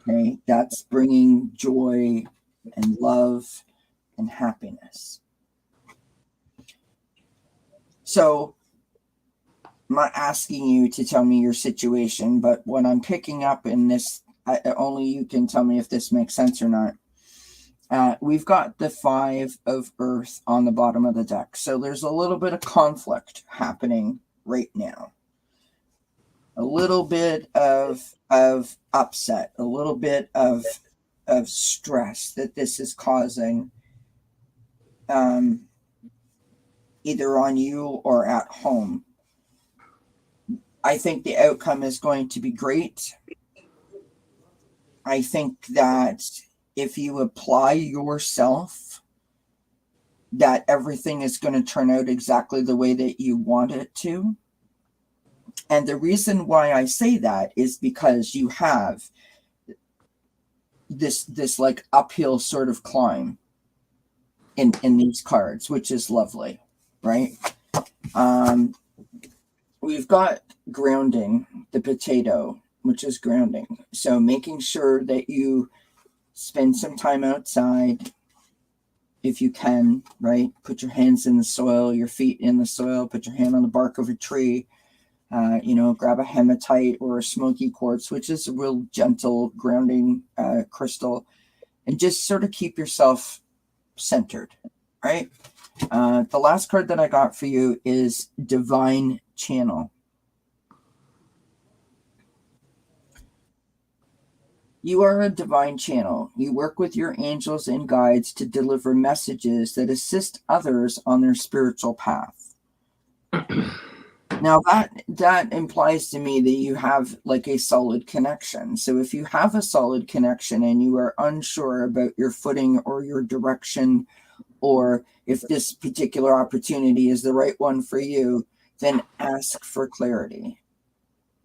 Okay. That's bringing joy and love and happiness. So I'm not asking you to tell me your situation, but what I'm picking up in this, only you can tell me if this makes sense or not. We've got the 5 of Earth on the bottom of the deck. So there's a little bit of conflict happening right now. A little bit of upset, a little bit of stress that this is causing, either on you or at home. I think the outcome is going to be great. I think that if you apply yourself, that everything is going to turn out exactly the way that you want it to. And the reason why I say that is because you have this like uphill sort of climb in these cards, which is lovely, right? We've got grounding, the potato, which is grounding. So making sure that you spend some time outside, if you can, right? Put your hands in the soil, your feet in the soil, put your hand on the bark of a tree, grab a hematite or a smoky quartz, which is a real gentle grounding crystal, and just sort of keep yourself centered, right? The last card that I got for you is Divine Channel. You are a divine channel. You work with your angels and guides to deliver messages that assist others on their spiritual path. Now that implies to me that you have like a solid connection. So if you have a solid connection and you are unsure about your footing or your direction, or if this particular opportunity is the right one for you, then ask for clarity,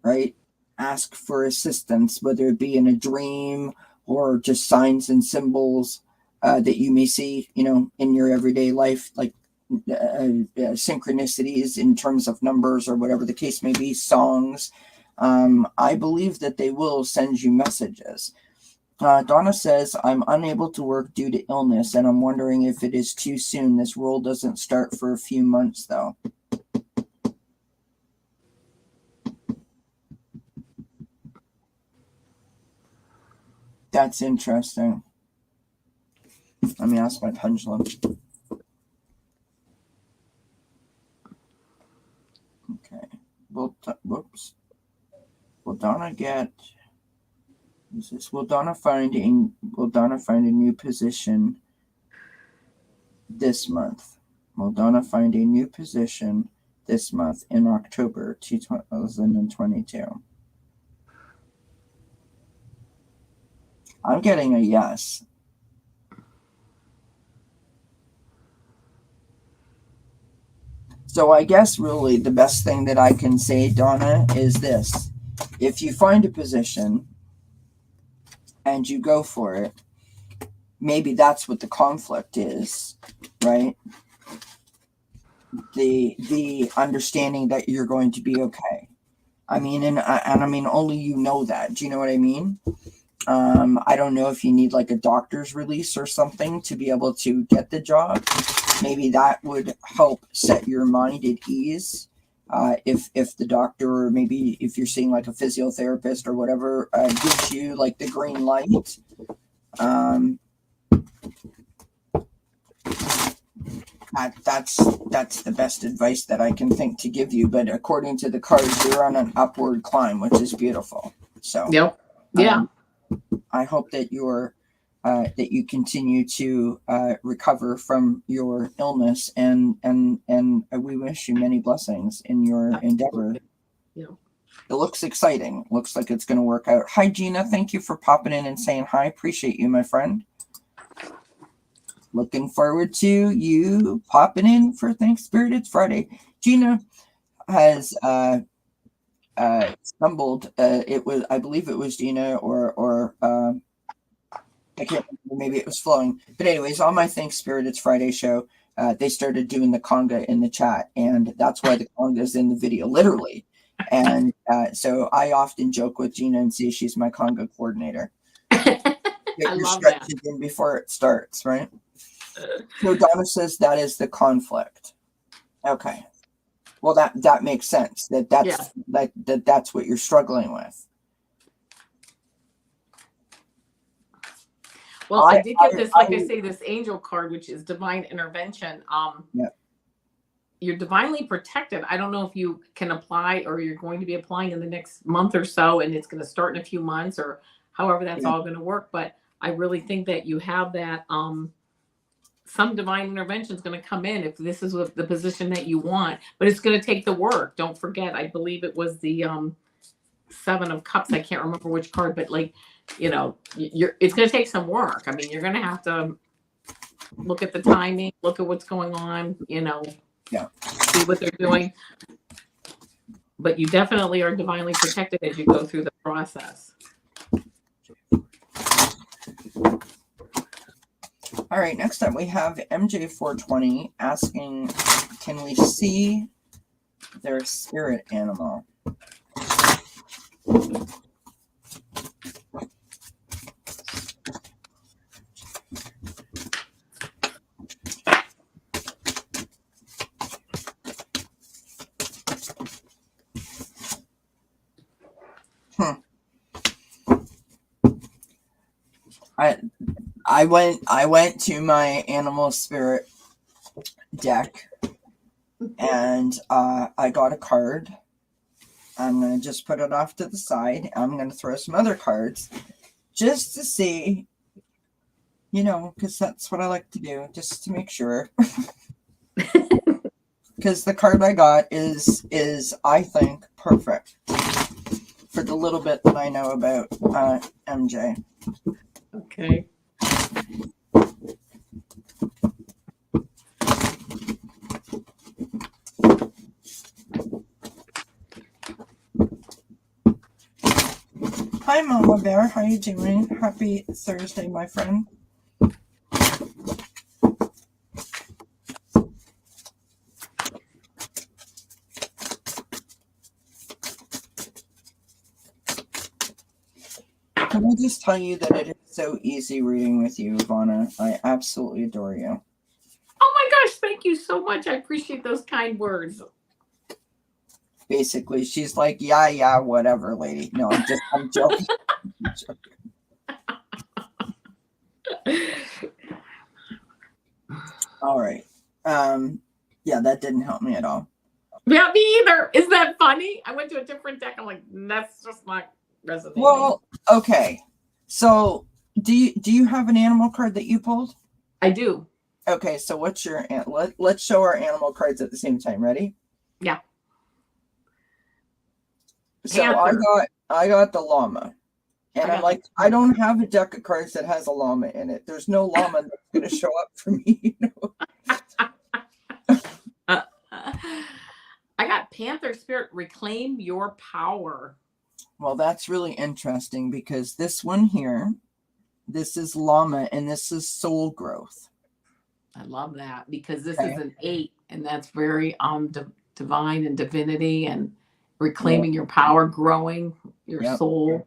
right? Ask for assistance, whether it be in a dream or just signs and symbols that you may see, in your everyday life, like synchronicities in terms of numbers or whatever the case may be, songs. I believe that they will send you messages. Donna says, I'm unable to work due to illness, and I'm wondering if it is too soon. This role doesn't start for a few months, though. That's interesting. Let me ask my pendulum. Okay. Whoops. Will Donna get... Will Donna find a new position this month? Will Donna find a new position this month in October 2022? I'm getting a yes. So I guess really the best thing that I can say, Donna, is this. If you find a position and you go for it, maybe that's what the conflict is, right? The understanding that you're going to be okay. I mean, and I mean, only you know that. Do you know what I mean? I don't know if you need like a doctor's release or something to be able to get the job. Maybe that would help set your mind at ease. If the doctor, or maybe if you're seeing like a physiotherapist or whatever, gives you like the green light. That's the best advice that I can think to give you. But according to the cards, you're on an upward climb, which is beautiful. So yep. Yeah. I hope that you continue to recover from your illness, and we wish you many blessings in your endeavor. Yeah. It looks exciting. Looks like it's going to work out. Hi, Gina. Thank you for popping in and saying hi. Appreciate you, my friend. Looking forward to you popping in for Thanks Spirit Friday. Gina has stumbled. I believe it was Gina or I can't remember, maybe it was Flowing. But anyways, on my Thanks Spirit Friday show, they started doing the conga in the chat, and that's why the conga is in the video, literally. And so I often joke with Gina and say she's my conga coordinator. Get your stretches in before it starts, right? So Donna says that is the conflict. Okay. Well, that makes sense. That's what you're struggling with. Well, I did get this, like I say, this angel card, which is divine intervention. Yeah. You're divinely protected. I don't know if you can apply, or you're going to be applying in the next month or so, and it's going to start in a few months, or however that's all going to work. But I really think that you have that. Some divine intervention is going to come in if this is the position that you want, but it's going to take the work. Don't forget, I believe it was the 7 of Cups. I can't remember which card, but like, it's going to take some work. I mean, you're going to have to look at the timing, look at what's going on, see what they're doing. But you definitely are divinely protected as you go through the process. All right, next up we have MJ420 asking, can we see their spirit animal? Hmm. I went to my animal spirit deck, and I got a card. I'm gonna just put it off to the side. I'm gonna throw some other cards just to see, because that's what I like to do, just to make sure. Because the card I got is I think perfect for the little bit that I know about MJ. Okay. Hi, Mama Bear. How you doing? Happy Thursday, my friend. Can I just tell you that it is so easy reading with you, Avana? I absolutely adore you. Oh my gosh, thank you so much. I appreciate those kind words. Basically, she's like, yeah, whatever, lady. No, I'm joking. I'm joking. All right. Yeah, that didn't help me at all. Yeah, me either. Isn't that funny? I went to a different deck. I'm like, that's just not resonating. Well, okay. So, do you have an animal card that you pulled? I do. Okay, so what's your let's show our animal cards at the same time. Ready? Yeah. So Panther. I got the llama. And I'm like, I don't have a deck of cards that has a llama in it. There's no llama that's going to show up for me. I got Panther Spirit, reclaim your power. Well, that's really interesting because this one here, this is llama and this is soul growth. I love that because this is an 8, and that's very divine and divinity and reclaiming your power, growing your soul.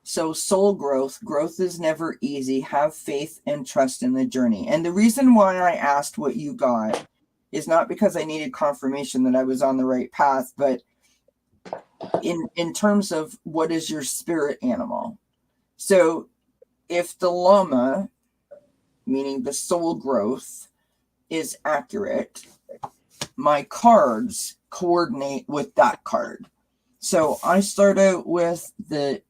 So soul growth is never easy. Have faith and trust in the journey. And the reason why I asked what you got is not because I needed confirmation that I was on the right path, but in terms of what is your spirit animal. So if the llama, meaning the soul growth, is accurate, my cards coordinate with that card. So I start out with the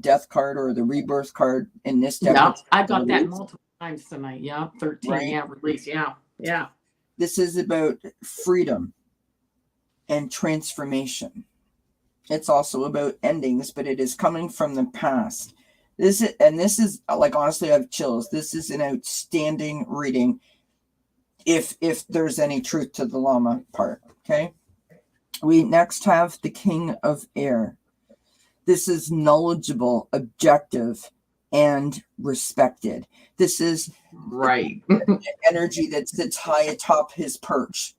death card or the rebirth card in this deck. Yeah, I got that multiple times tonight. Yeah, 13. Right? Yeah, release. Yeah. This is about freedom and transformation. It's also about endings, but it is coming from the past. This is like, honestly, I have chills. This is an outstanding reading. If there's any truth to the llama part, okay? We next have the King of Air. This is knowledgeable, objective, and respected. This is right. energy that sits high atop his perch,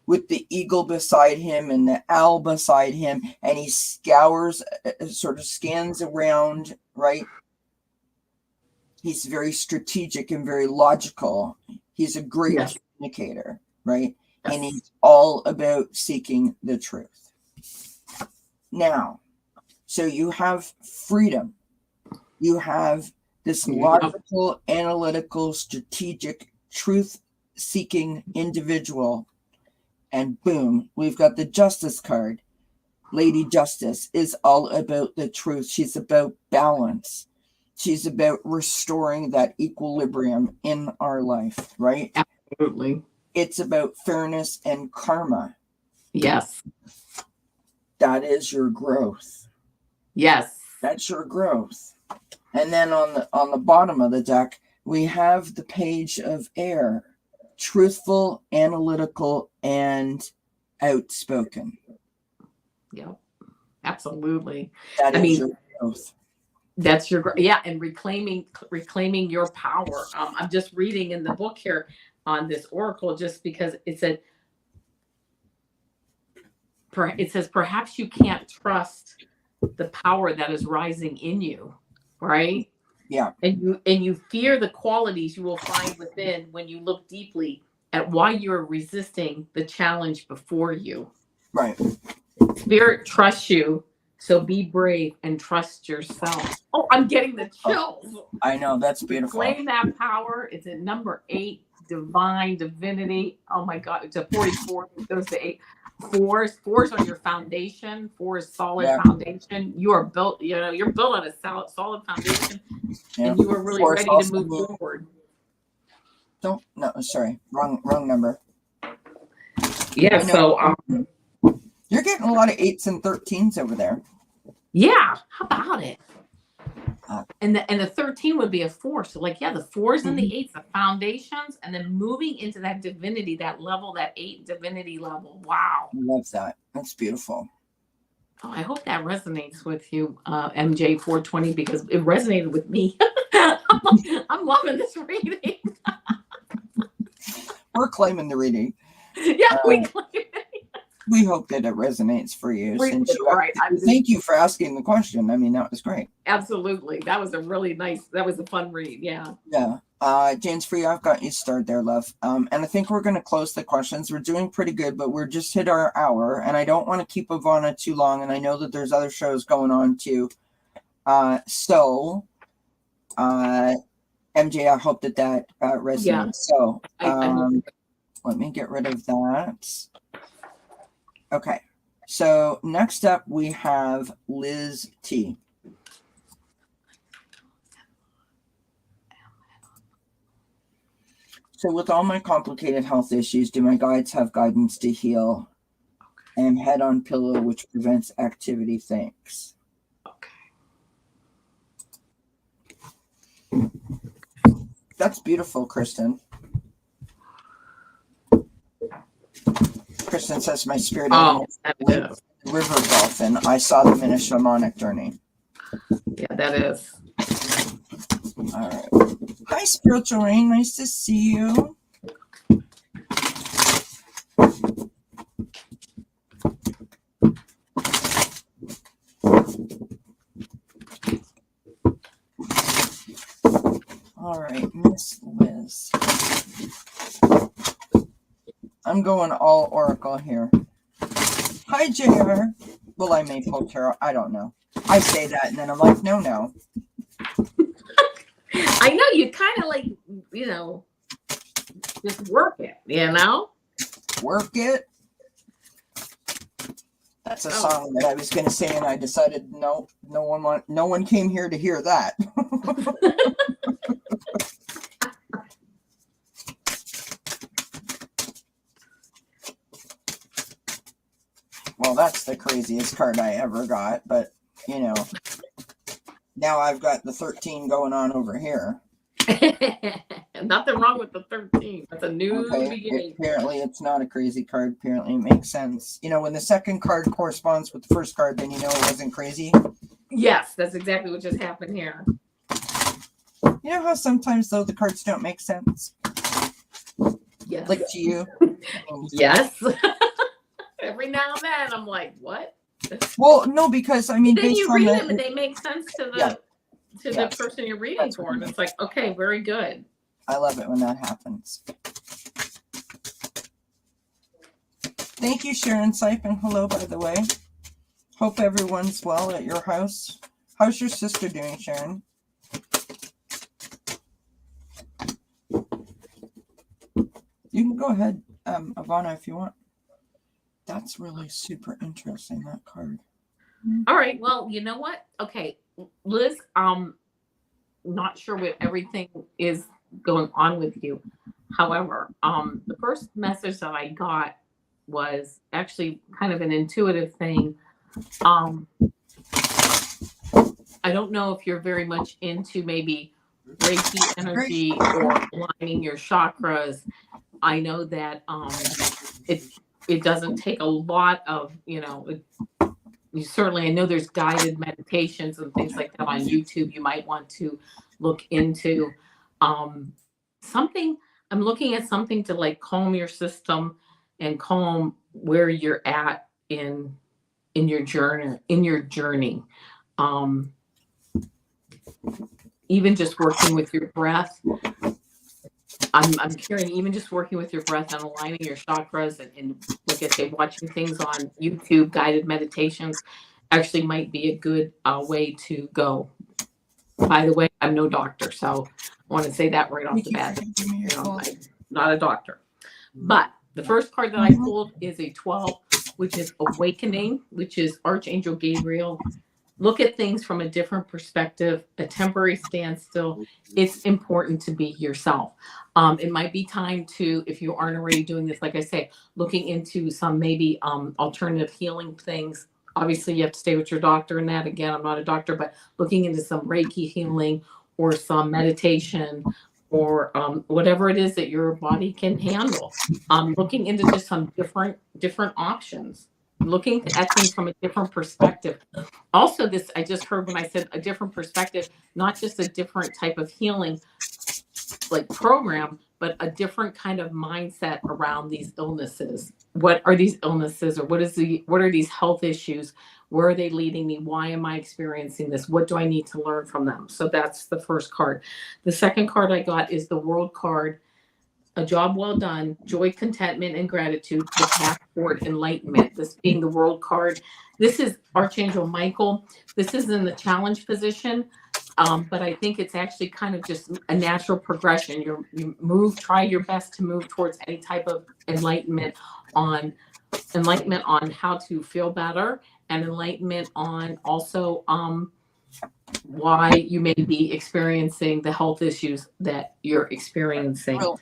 with the eagle beside him and the owl beside him, and he sort of scans around, right? He's very strategic and very logical. He's a great communicator, right? Yes. And he's all about seeking the truth. Now, so you have freedom. You have this logical, analytical, strategic, truth-seeking individual. And boom, we've got the Justice card. Lady Justice is all about the truth. She's about balance. She's about restoring that equilibrium in our life, right? Absolutely. It's about fairness and karma. Yes. That is your growth. Yes. That's your growth. And then on the bottom of the deck, we have the Page of Air. Truthful, analytical, and outspoken. Yeah, absolutely. That is your growth. That's your and reclaiming your power. I'm just reading in the book here on this oracle just because it said perhaps you can't trust the power that is rising in you, right? Yeah. And you fear the qualities you will find within when you look deeply at why you're resisting the challenge before you. Right. Spirit trusts you, So be brave and trust yourself. Oh, I'm getting the chills. I know, that's beautiful. Claim that power. It's at number 8, divine divinity. Oh my God, it's a 44. It goes to 8. Fours are your foundation. 4 is solid foundation. You are built, you're built on a solid foundation, and you are really ready to move forward. Sorry, wrong number. Yeah, so you're getting a lot of 8s and 13s over there. Yeah, how about it? And the 13 would be a 4. So the 4s and the 8s, the foundations, and then moving into that divinity, that level, that 8 divinity level. Wow. I love that. That's beautiful. Oh, I hope that resonates with you, MJ 420, because it resonated with me. I'm loving this reading. We're claiming the reading. Yeah, we claim it. We hope that it resonates for you. Right. Thank you for asking the question. I mean, that was great. Absolutely. That was a fun read. Yeah. Yeah. Jane's for you. I've got you started there, love. And I think we're going to close the questions. We're doing pretty good, but we're just hit our hour, and I don't want to keep Avana too long. And I know that there's other shows going on too. MJ, I hope that resonates. Yeah. So, let me get rid of that. Okay, so next up we have Liz T. So with all my complicated health issues, do my guides have guidance to heal? I am head on pillow, which prevents activity. Thanks. Okay. That's beautiful, Kristen. Kristen says my spirit animal is a river dolphin. I saw them in a shamanic journey. Yeah, that is. All right. Hi, Spiritual Rain. Nice to see you. All right, Miss Liz. I'm going all Oracle here. Hi, JR. Well, I may pull tarot. I don't know. I say that, and then I'm like, no. I know you kind of just work it, Work it. That's a song that I was going to say, and I decided no one came here to hear that. Well, that's the craziest card I ever got, but now I've got the 13 going on over here. Nothing wrong with the 13. That's a new beginning. Apparently, it's not a crazy card. Apparently, it makes sense. When the second card corresponds with the first card, then it wasn't crazy. Yes, that's exactly what just happened here. You know how sometimes, though, the cards don't make sense? Yes. Like to you? Yes. Every now and then, I'm like, what? Well, no, because then you read them and they make sense to the person you're reading for, and it's like, okay, very good. I love it when that happens. Thank you, Sharon Sipin. Hello, by the way. Hope everyone's well at your house. How's your sister doing, Sharon? You can go ahead, Avana, if you want. That's really super interesting, that card. All right. Well, you know what? Okay, Liz, not sure what everything is going on with you. However, the first message that I got was actually kind of an intuitive thing. I don't know if you're very much into maybe Reiki energy or aligning your chakras. I know that it doesn't take a lot of, you certainly, I know there's guided meditations and things like that on YouTube you might want to look into. Something, I'm looking at something to calm your system and calm where you're at in your journey. Even just working with your breath. I'm hearing even just working with your breath and aligning your chakras and like I say, watching things on YouTube, guided meditations, actually might be a good way to go. By the way, I'm no doctor, so I want to say that right off Thank the you for bat. giving me your phone. I'm not a doctor. But the first card that I pulled is a 12, which is Awakening, which is Archangel Gabriel. Look at things from a different perspective, a temporary standstill. It's important to be yourself. It might be time to, if you aren't already doing this, like I say, looking into some maybe alternative healing things. Obviously, you have to stay with your doctor in that. Again, I'm not a doctor, but looking into some Reiki healing or some meditation or whatever it is that your body can handle. Looking into just some different options. Looking at things from a different perspective. Also, this I just heard when I said a different perspective, not just a different type of healing like program, but a different kind of mindset around these illnesses. What are these illnesses, or what are these health issues? Where are they leading me? Why am I experiencing this? What do I need to learn from them? So that's the first card. The second card I got is the World card. A job well done, joy, contentment, and gratitude, the path toward enlightenment. This being the World card. This is Archangel Michael. This is in the challenge position, but I think it's actually kind of just a natural progression. Try your best to move towards any type of on enlightenment on how to feel better, and enlightenment on also why you may be experiencing the health issues that you're experiencing. Well,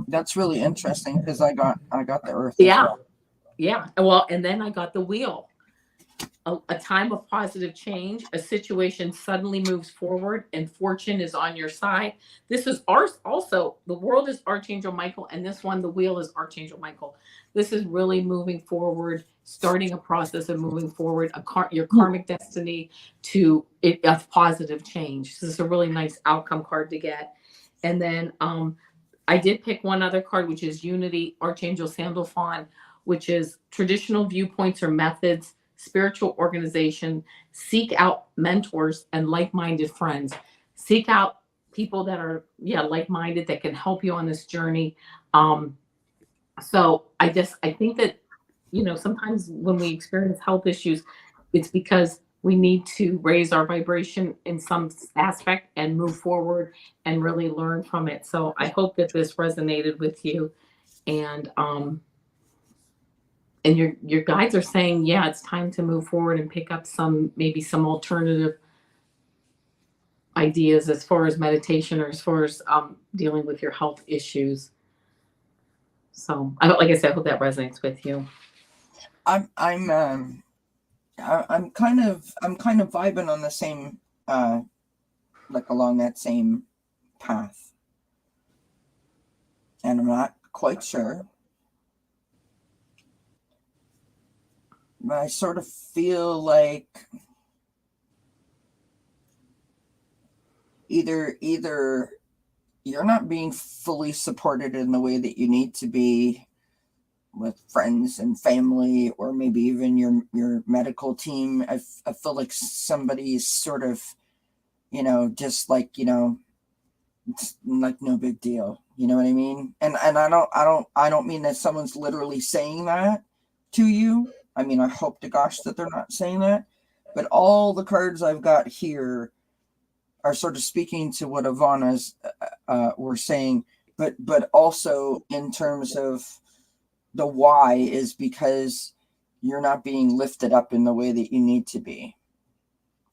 that's really interesting because I got the Earth. Yeah. Yeah. Well, and then I got the Wheel. A time of positive change. A situation suddenly moves forward and fortune is on your side. This is ours also. The World is Archangel Michael, and this one, the Wheel, is Archangel Michael. This is really moving forward, starting a process of moving forward, your karmic destiny to a positive change. This is a really nice outcome card to get. And then I did pick one other card, which is Unity, Archangel Sandalphon, which is traditional viewpoints or methods, spiritual organization. Seek out mentors and like-minded friends. Seek out people that are like-minded, that can help you on this journey. So I think that sometimes when we experience health issues, it's because we need to raise our vibration in some aspect and move forward and really learn from it. So I hope that this resonated with you, and your guides are saying, yeah, it's time to move forward and pick up maybe some alternative ideas as far as meditation, or as far as dealing with your health issues. So like I said, I hope that resonates with you. I'm kind of vibing on the same like along that same path, and I'm not quite sure, but I sort of feel like either you're not being fully supported in the way that you need to be with friends and family, or maybe even your medical team. I feel like somebody's sort of, just like, like no big deal. You know what I mean? And I don't mean that someone's literally saying that to you. I mean, I hope to gosh that they're not saying that. But all the cards I've got here are sort of speaking to what Avana's were saying, but also in terms of the why is because you're not being lifted up in the way that you need to be.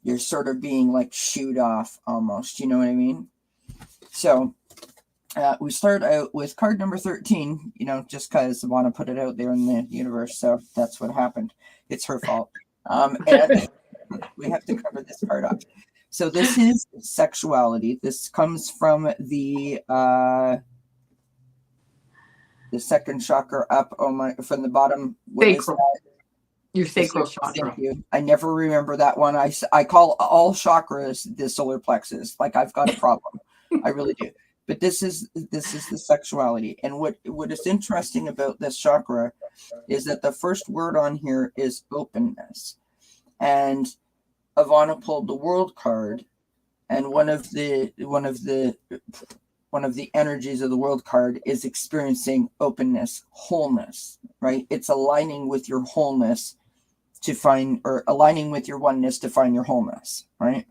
You're sort of being like shooed off almost, you know what I mean? So we start out with card number 13, just because Avana put it out there in the universe. So that's what happened. It's her fault. And we have to cover this card up. So this is sexuality. This comes from the second chakra up from the bottom. Sacral. Your sacral chakra. Thank you. I never remember that one. I call all chakras the solar plexus. Like I've got a problem. I really do. But this is the sexuality. And what is interesting about this chakra is that the first word on here is openness. And Avana pulled the World card, and one of the energies of the World card is experiencing openness, wholeness, right? It's aligning with your wholeness to find, or aligning with your oneness to find your wholeness, right?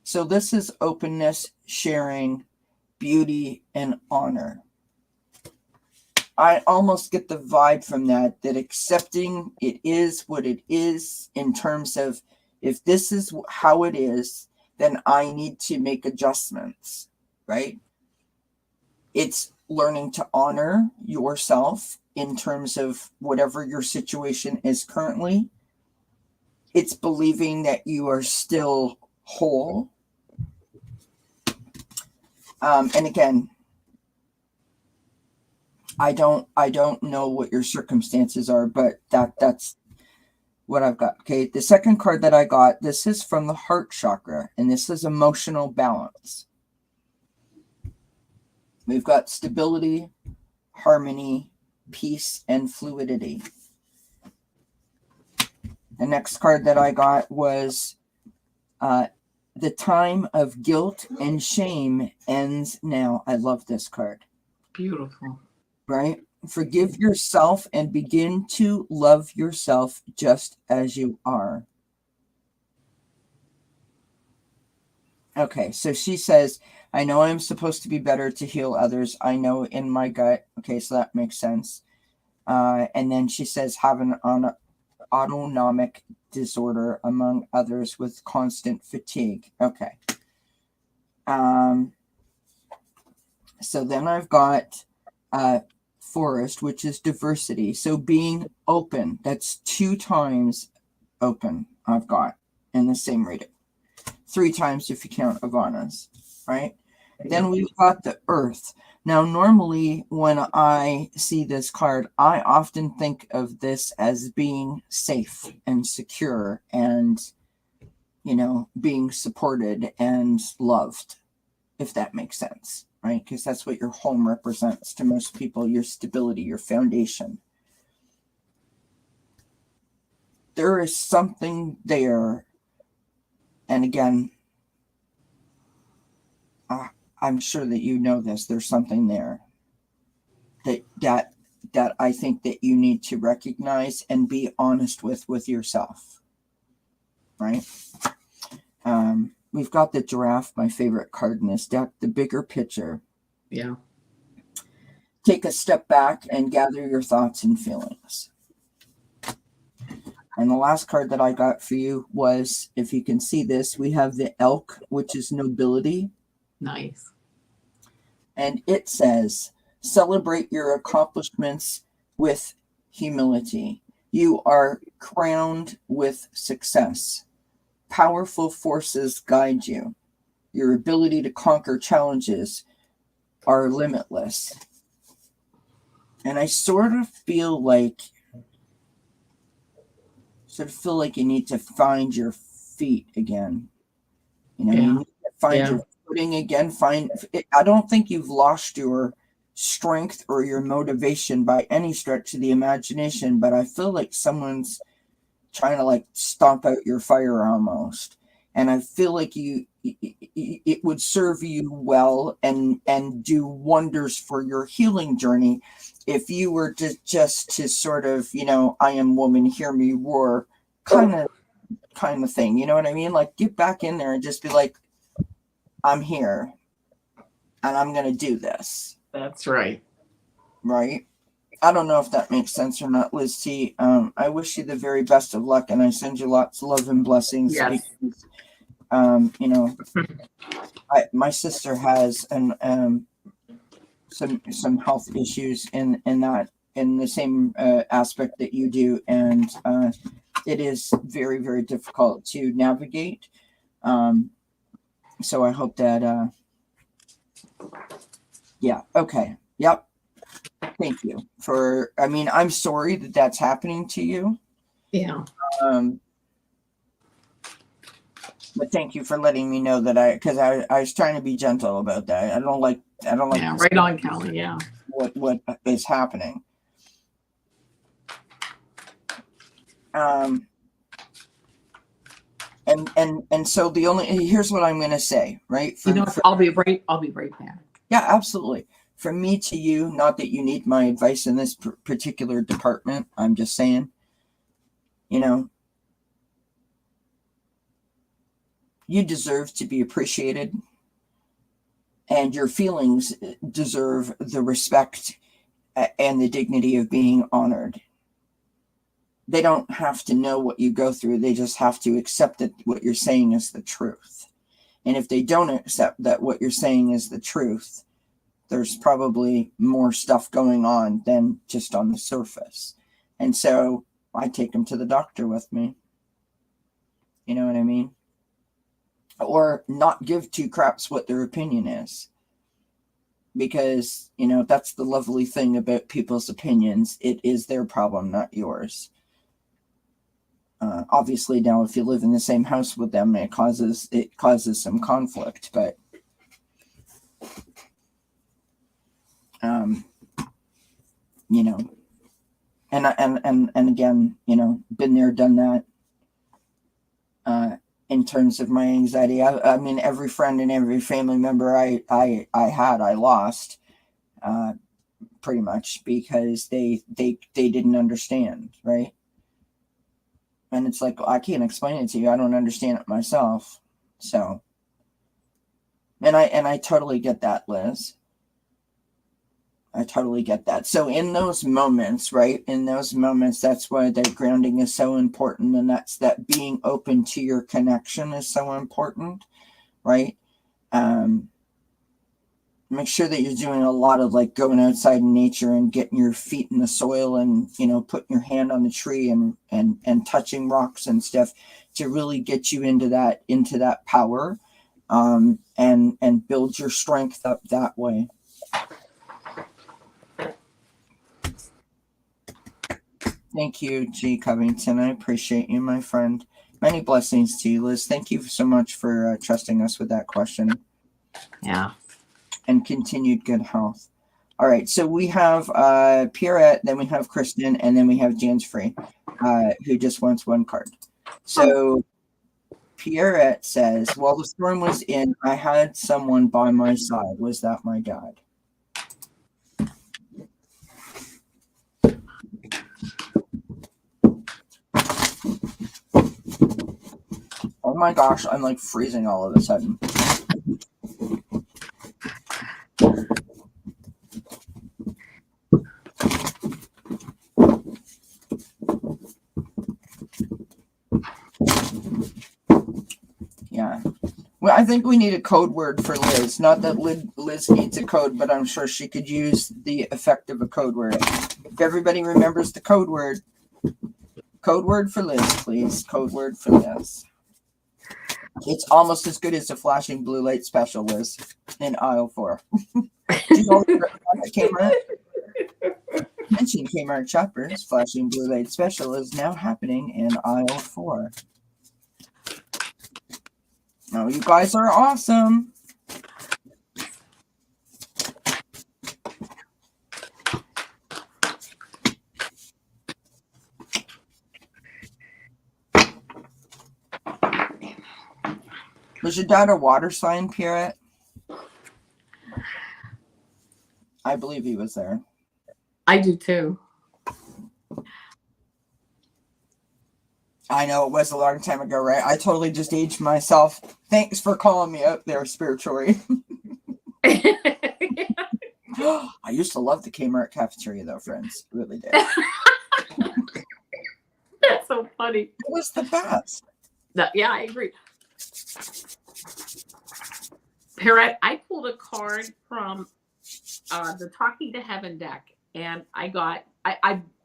So this is openness, sharing, beauty, and honor. I almost get the vibe from that accepting it is what it is, in terms of, if this is how it is, then I need to make adjustments, right? It's learning to honor yourself in terms of whatever your situation is currently. It's believing that you are still whole. And again, I don't know what your circumstances are, but that's what I've got. Okay, the second card that I got, this is from the heart chakra, and this is emotional balance. We've got stability, harmony, peace, and fluidity. The next card that I got was the time of guilt and shame ends now. I love this card. Beautiful. Right? Forgive yourself and begin to love yourself just as you are. Okay, so she says, I know I'm supposed to be better to heal others. I know in my gut. Okay, so that makes sense. And then she says, have an autonomic disorder, among others, with constant fatigue. Okay. So then I've got forest, which is diversity. So being open, that's 2 times open I've got in the same reading. 3 times if you count Avana's, right? Then we've got the earth. Now, normally when I see this card, I often think of this as being safe and secure and, being supported and loved, if that makes sense, right? Because that's what your home represents to most people, your stability, your foundation. There is something there. And again, I'm sure that you know this. There's something there that I think that you need to recognize and be honest with yourself, right? We've got the giraffe, my favorite card in this deck, the bigger picture. Yeah. Take a step back and gather your thoughts and feelings. And the last card that I got for you was, if you can see this, we have the elk, which is nobility. Nice. And it says, celebrate your accomplishments with humility. You are crowned with success. Powerful forces guide you. Your ability to conquer challenges are limitless. And I sort of feel like you need to find your feet again. You need to find your footing again. I don't think you've lost your strength or your motivation by any stretch of the imagination, but I feel like someone's trying to stomp out your fire almost. And I feel like it would serve you well and do wonders for your healing journey if you were to just to sort of, I am woman, hear me roar kind of thing. You know what I mean? Get back in there and just be like, I'm here and I'm going to do this. That's right. Right? I don't know if that makes sense or not, Liz T. I wish you the very best of luck, and I send you lots of love and blessings. Yes. Because, my sister has some health issues in the same aspect that you do, and it is very, very difficult to navigate. So I hope that. Yeah. Okay. Yep. Thank you I'm sorry that that's happening to you. Yeah. But thank you for letting me know that because I was trying to be gentle about that. I don't like. Yeah, right on, Callie. Yeah. What is happening? And so here's what I'm going to say, right? I'll be right back. Yeah, absolutely. From me to you, not that you need my advice in this particular department. I'm just saying, You know, you deserve to be appreciated, and your feelings deserve the respect and the dignity of being honored. They don't have to know what you go through. They just have to accept that what you're saying is the truth. And if they don't accept that what you're saying is the truth, there's probably more stuff going on than just on the surface. And so I take them to the doctor with me. You know what I mean? Or not give two craps what their opinion is. Because, you know, that's the lovely thing about people's opinions. It is their problem, not yours. Obviously, now if you live in the same house with them, it causes some conflict. But you know, and again, you know, been there, done that. In terms of my anxiety, I mean, every friend and every family member I lost, pretty much because they didn't understand, right? And it's like, I can't explain it to you. I don't understand it myself. So, and I totally get that, Liz. I totally get that. So in those moments, right? In those moments, that's why that grounding is so important. And that's that being open to your connection is so important, right? Make sure that you're doing a lot of like going outside in nature and getting your feet in the soil and, you know, putting your hand on the tree and touching rocks and stuff to really get you into that power, and build your strength up that way. Thank you, G. Covington. I appreciate you, my friend. Many blessings to you, Liz. Thank you so much for trusting us with that question. Yeah. And continued good health. All right, so we have Pierrette, then we have Kristen, and then we have Jan's Free, who just wants one card. So Pierrette says, while the storm was in, I had someone by my side. Was that my dad? Oh my gosh, I'm like freezing all of a sudden. Yeah. Well, I think we need a code word for Liz. Not that Liz needs a code, but I'm sure she could use the effect of a code word. If everybody remembers the code word for Liz, please. Code word for Liz. It's almost as good as the flashing blue light special, Liz, in aisle 4. Do you know that Kmart? Mention Kmart shoppers. Flashing blue light special is now happening in aisle 4. Oh, you guys are awesome. Was your dad a water sign, Pierrette? I believe he was there. I do too. I know it was a long time ago, right? I totally just aged myself. Thanks for calling me out there spiritually. I used to love the Kmart cafeteria, though, friends. Really did. That's so funny. It was the best. Yeah, I agree. Pierrette, I pulled a card from the Talking to Heaven deck, and I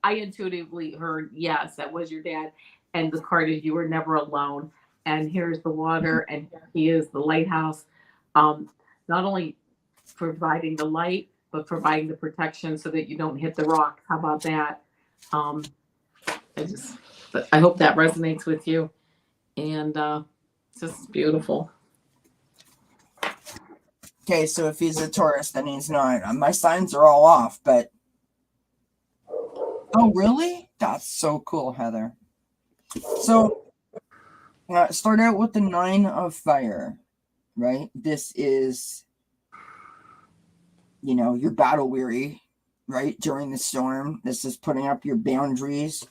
intuitively heard, yes, that was your dad. And the card is, you were never alone. And here's the water, and he is the lighthouse. Not only providing the light, but providing the protection so that you don't hit the rock. How about that? I hope that resonates with you. And it's just beautiful. Okay, so if he's a Taurus, then he's not. My signs are all off, but... Oh, really? That's so cool, Heather. So, start out with the 9 of Fire, right? This is, you know, you're battle weary, right? During the storm. This is putting up your boundaries.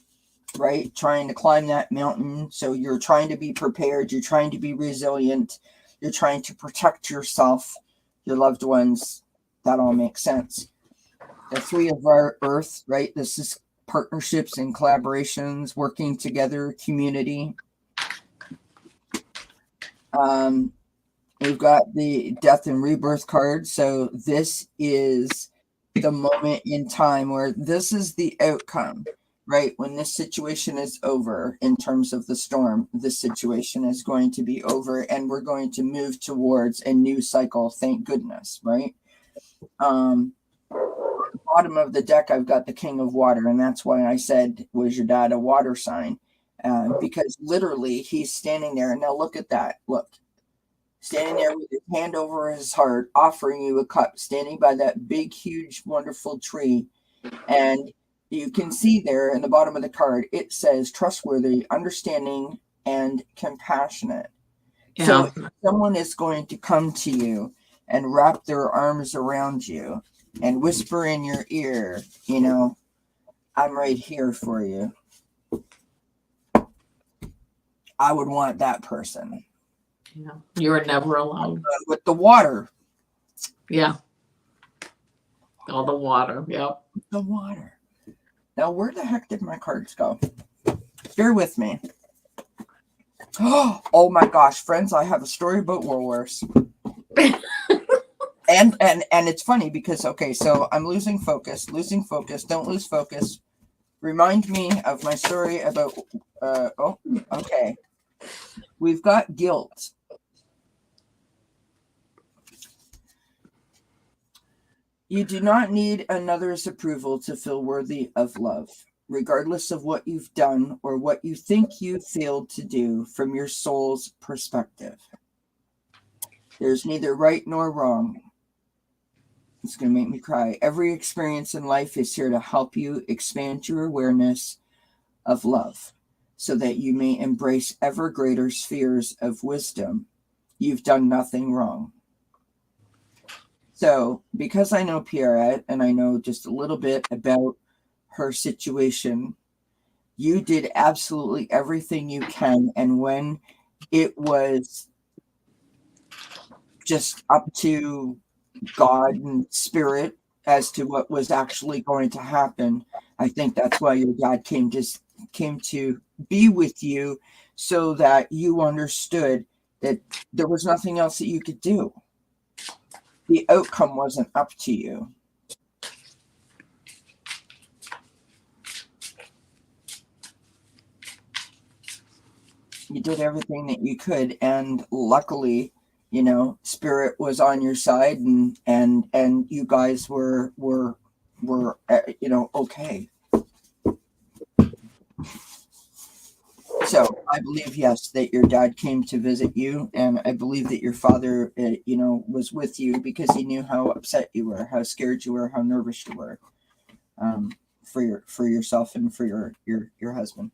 right? Trying to climb that mountain. So you're trying to be prepared. You're trying to be resilient. You're trying to protect yourself, your loved ones. That all makes sense. The three of our earth, right? This is partnerships and collaborations, working together, community. We've got the death and rebirth card. So this is the moment in time where this is the outcome, right? When this situation is over in terms of the storm, this situation is going to be over and we're going to move towards a new cycle. Thank goodness, right? Bottom of the deck, I've got the King of Water, and that's why I said, was your dad a water sign? Because literally he's standing there. Now look at that. Look, standing there with his hand over his heart, offering you a cup, standing by that big, huge, wonderful tree. And you can see there in the bottom of the card, it says trustworthy, understanding, and compassionate. Yeah. So someone is going to come to you and wrap their arms around you and whisper in your ear, you know, I'm right here for you. I would want that person. Yeah, you are never alone. With the water. Yeah. All the water. Yep. The water. Now, where the heck did my cards go? Bear with me. Oh my gosh, friends, I have a story about Woolworths. and it's funny because, okay, so I'm losing focus. Don't lose focus. Remind me of my story about, okay. We've got guilt. You do not need another's approval to feel worthy of love, regardless of what you've done or what you think you failed to do from your soul's perspective. There's neither right nor wrong. It's going to make me cry. Every experience in life is here to help you expand your awareness of love so that you may embrace ever greater spheres of wisdom. You've done nothing wrong. So, because I know Pierrette and I know just a little bit about her situation, you did absolutely everything you can. And when it was just up to God and spirit as to what was actually going to happen, I think that's why your dad came to be with you, so that you understood that there was nothing else that you could do. The outcome wasn't up to you. You did everything that you could, and luckily, you know, spirit was on your side, and you guys were you know, okay. So I believe, yes, that your dad came to visit you, and I believe that your father, you know, was with you because he knew how upset you were, how scared you were, how nervous you were, for yourself and for your husband.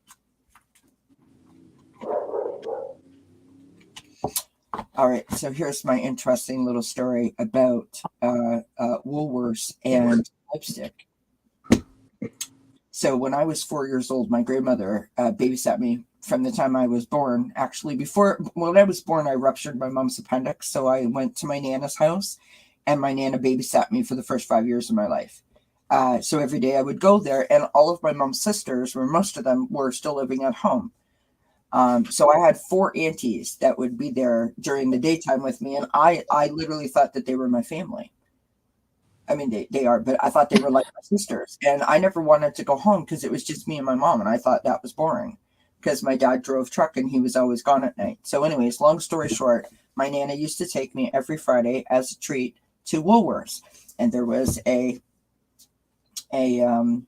All right, so here's my interesting little story about Woolworths and lipstick. So when I was 4 years old, my grandmother babysat me from the time I was born. Actually, when I was born, I ruptured my mom's appendix. So I went to my Nana's house, and my Nana babysat me for the first 5 years of my life. So every day I would go there, and all of my mom's sisters, or most of them, were still living at home. So I had 4 aunties that would be there during the daytime with me, and I literally thought that they were my family. I mean, they are, but I thought they were like my sisters. And I never wanted to go home because it was just me and my mom, and I thought that was boring because my dad drove truck and he was always gone at night. So anyways, long story short, my Nana used to take me every Friday as a treat to Woolworths, and there was a you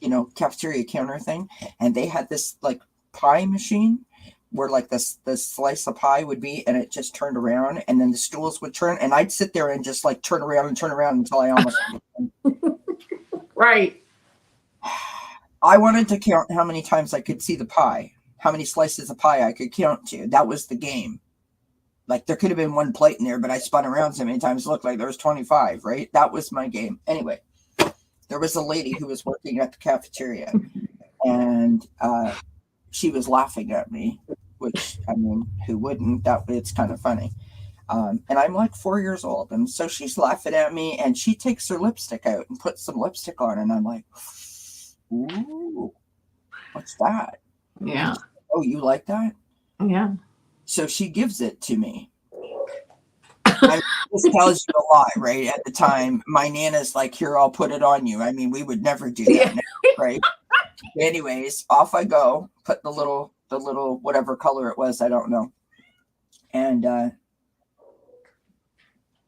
know, cafeteria counter thing, and they had this like pie machine where like the slice of pie would be, and it just turned around, and then the stools would turn, and I'd sit there and just like turn around until I almost right. I wanted to count how many times I could see the pie, how many slices of pie I could count to. That was the game. Like there could have been one plate in there, but I spun around so many times it looked like there was 25, right? That was my game. Anyway, there was a lady who was working at the cafeteria, and she was laughing at me, which, I mean, who wouldn't? That it's kind of funny. And I'm like 4 years old, and so she's laughing at me, and she takes her lipstick out and puts some lipstick on, and I'm like, ooh, what's that? Yeah. Oh, you like that? Yeah. So she gives it to me. I mean, this tells you a lot, right? At the time, my Nana's like, here, I'll put it on you. I mean, we would never do that now, right? Anyways, off I go, put the little whatever color it was, I don't know. And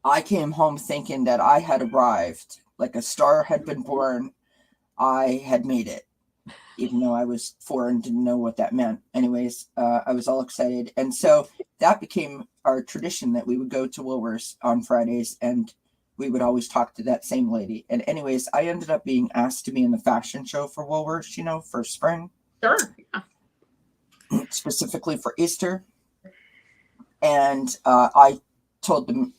I came home thinking that I had arrived, like a star had been born. I had made it, even though I was 4 and didn't know what that meant. Anyways, I was all excited. And so that became our tradition that we would go to Woolworths on Fridays, and we would always talk to that same lady. And anyways, I ended up being asked to be in the fashion show for Woolworths, you know, for spring. Sure. Yeah. Specifically for Easter. And I told the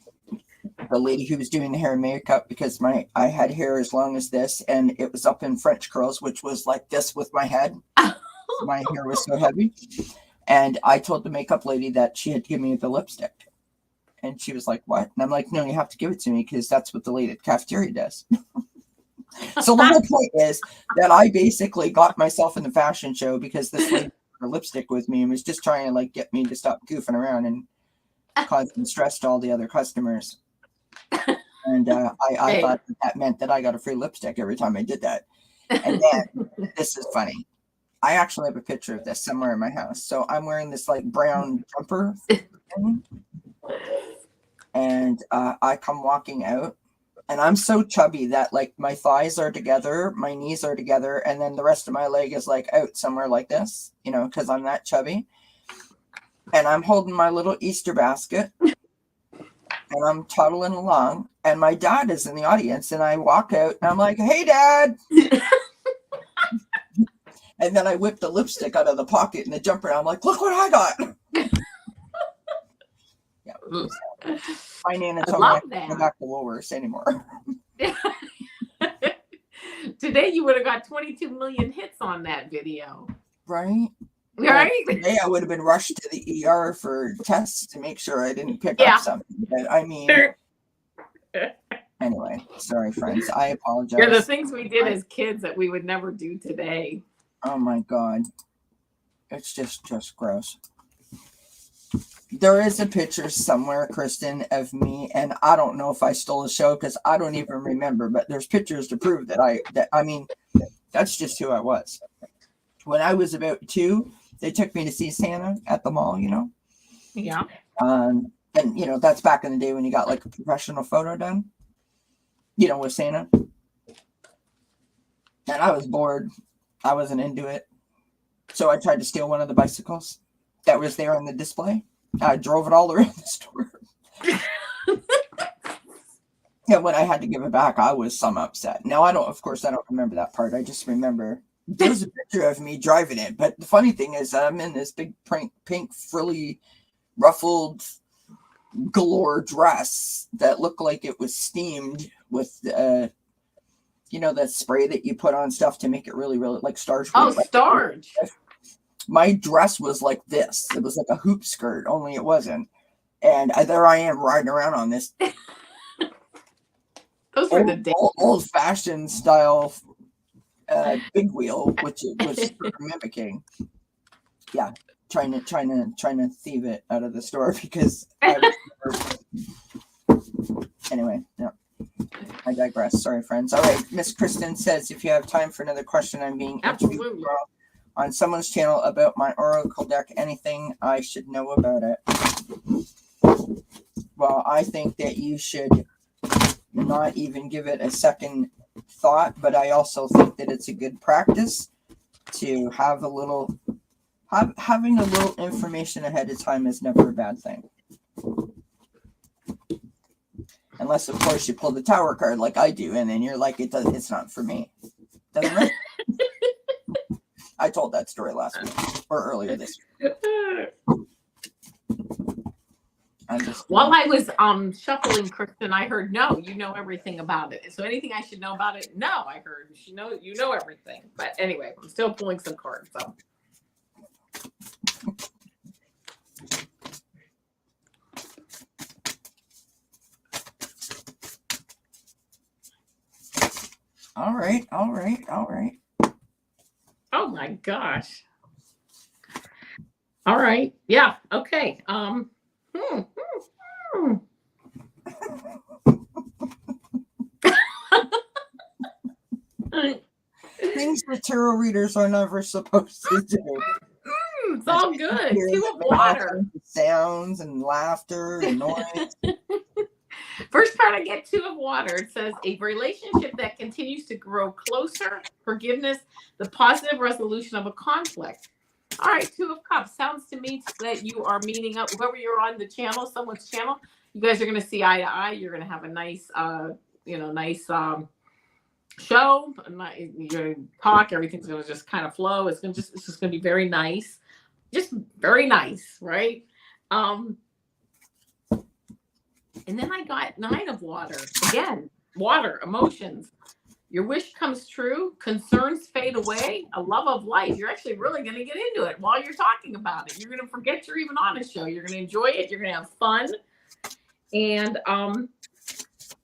lady who was doing the hair and makeup, because I had hair as long as this, and it was up in French curls, which was like this with my head. My hair was so heavy. And I told the makeup lady that she had to give me the lipstick. And she was like, what? And I'm like, no, you have to give it to me because that's what the lady at the cafeteria does. So the whole point is that I basically got myself in the fashion show because this lady had her lipstick with me and was just trying to like get me to stop goofing around and causing stress to all the other customers. And I thought that meant that I got a free lipstick every time I did that. And then this is funny. I actually have a picture of this somewhere in my house. So I'm wearing this like brown jumper thing, and I come walking out, and I'm so chubby that like my thighs are together, my knees are together, and then the rest of my leg is like out somewhere like this, you know, because I'm that chubby. And I'm holding my little Easter basket, and I'm toddling along, and my dad is in the audience, and I walk out, and I'm like, hey, Dad. And then I whip the lipstick out of the pocket in the jumper, and I'm like, look what I got. Yeah. My Nana told me I can't go back to Woolworths anymore. Today you would have got 22 million hits on that video. Right? Right? Well, today I would have been rushed to the ER for tests to make sure I didn't pick up something. But I mean, anyway, sorry, friends. I apologize. They're the things we did as kids that we would never do today. Oh my God. It's just gross. There is a picture somewhere, Kristen, of me, and I don't know if I stole a show because I don't even remember, but there's pictures to prove that I mean, that's just who I was. When I was about 2, they took me to see Santa at the mall, you know? Yeah. And, you know, that's back in the day when you got like a professional photo done, you know, with Santa. And I was bored. I wasn't into it. So I tried to steal one of the bicycles that was there on the display. I drove it all around the store. And when I had to give it back, I was some upset. Now, of course, I don't remember that part. I just remember there's a picture of me driving it. But the funny thing is I'm in this big pink frilly, ruffled, galore dress that looked like it was steamed with you know, that spray that you put on stuff to make it really, really like starch. Oh, starch. My dress was like this. It was like a hoop skirt, only it wasn't. And there I am riding around on this Those were the days. Old-fashioned style big wheel, which it was sort of mimicking. Yeah, trying to thieve it out of the store because I was anyway, yeah. I digress. Sorry, friends. All right. Miss Kristen says, if you have time for another question, I'm being interviewed on someone's channel about my Oracle deck. Anything I should know about it? Well, I think that you should not even give it a second thought, but I also think that it's a good practice to have having a little information ahead of time is never a bad thing. Unless, of course, you pull the tower card like I do, and then you're like, it's not for me. Doesn't matter. I told that story last week or earlier this week. understand. While I was shuffling, Kristen, I heard, no, you know everything about it. So anything I should know about it? No, I heard you know everything. But anyway, I'm still pulling some cards. So. All right. Oh my gosh. All right. Yeah. Okay. Things that tarot readers are never supposed to do. It's all good. Two of water. Sounds and laughter and noise. First card I get, two of water. It says a relationship that continues to grow closer, forgiveness, the positive resolution of a conflict. All right, two of cups. Sounds to me that you are meeting up. Whoever you're on the channel, someone's channel, you guys are going to see eye to eye. You're going to have a nice, show. You're going to talk. Everything's going to just kind of flow. It's just going to be very nice. Just very nice, right? And then I got 9 of water. Again, water, emotions. Your wish comes true. Concerns fade away. A love of life. You're actually really going to get into it while you're talking about it. You're going to forget you're even on a show. You're going to enjoy it. You're going to have fun. And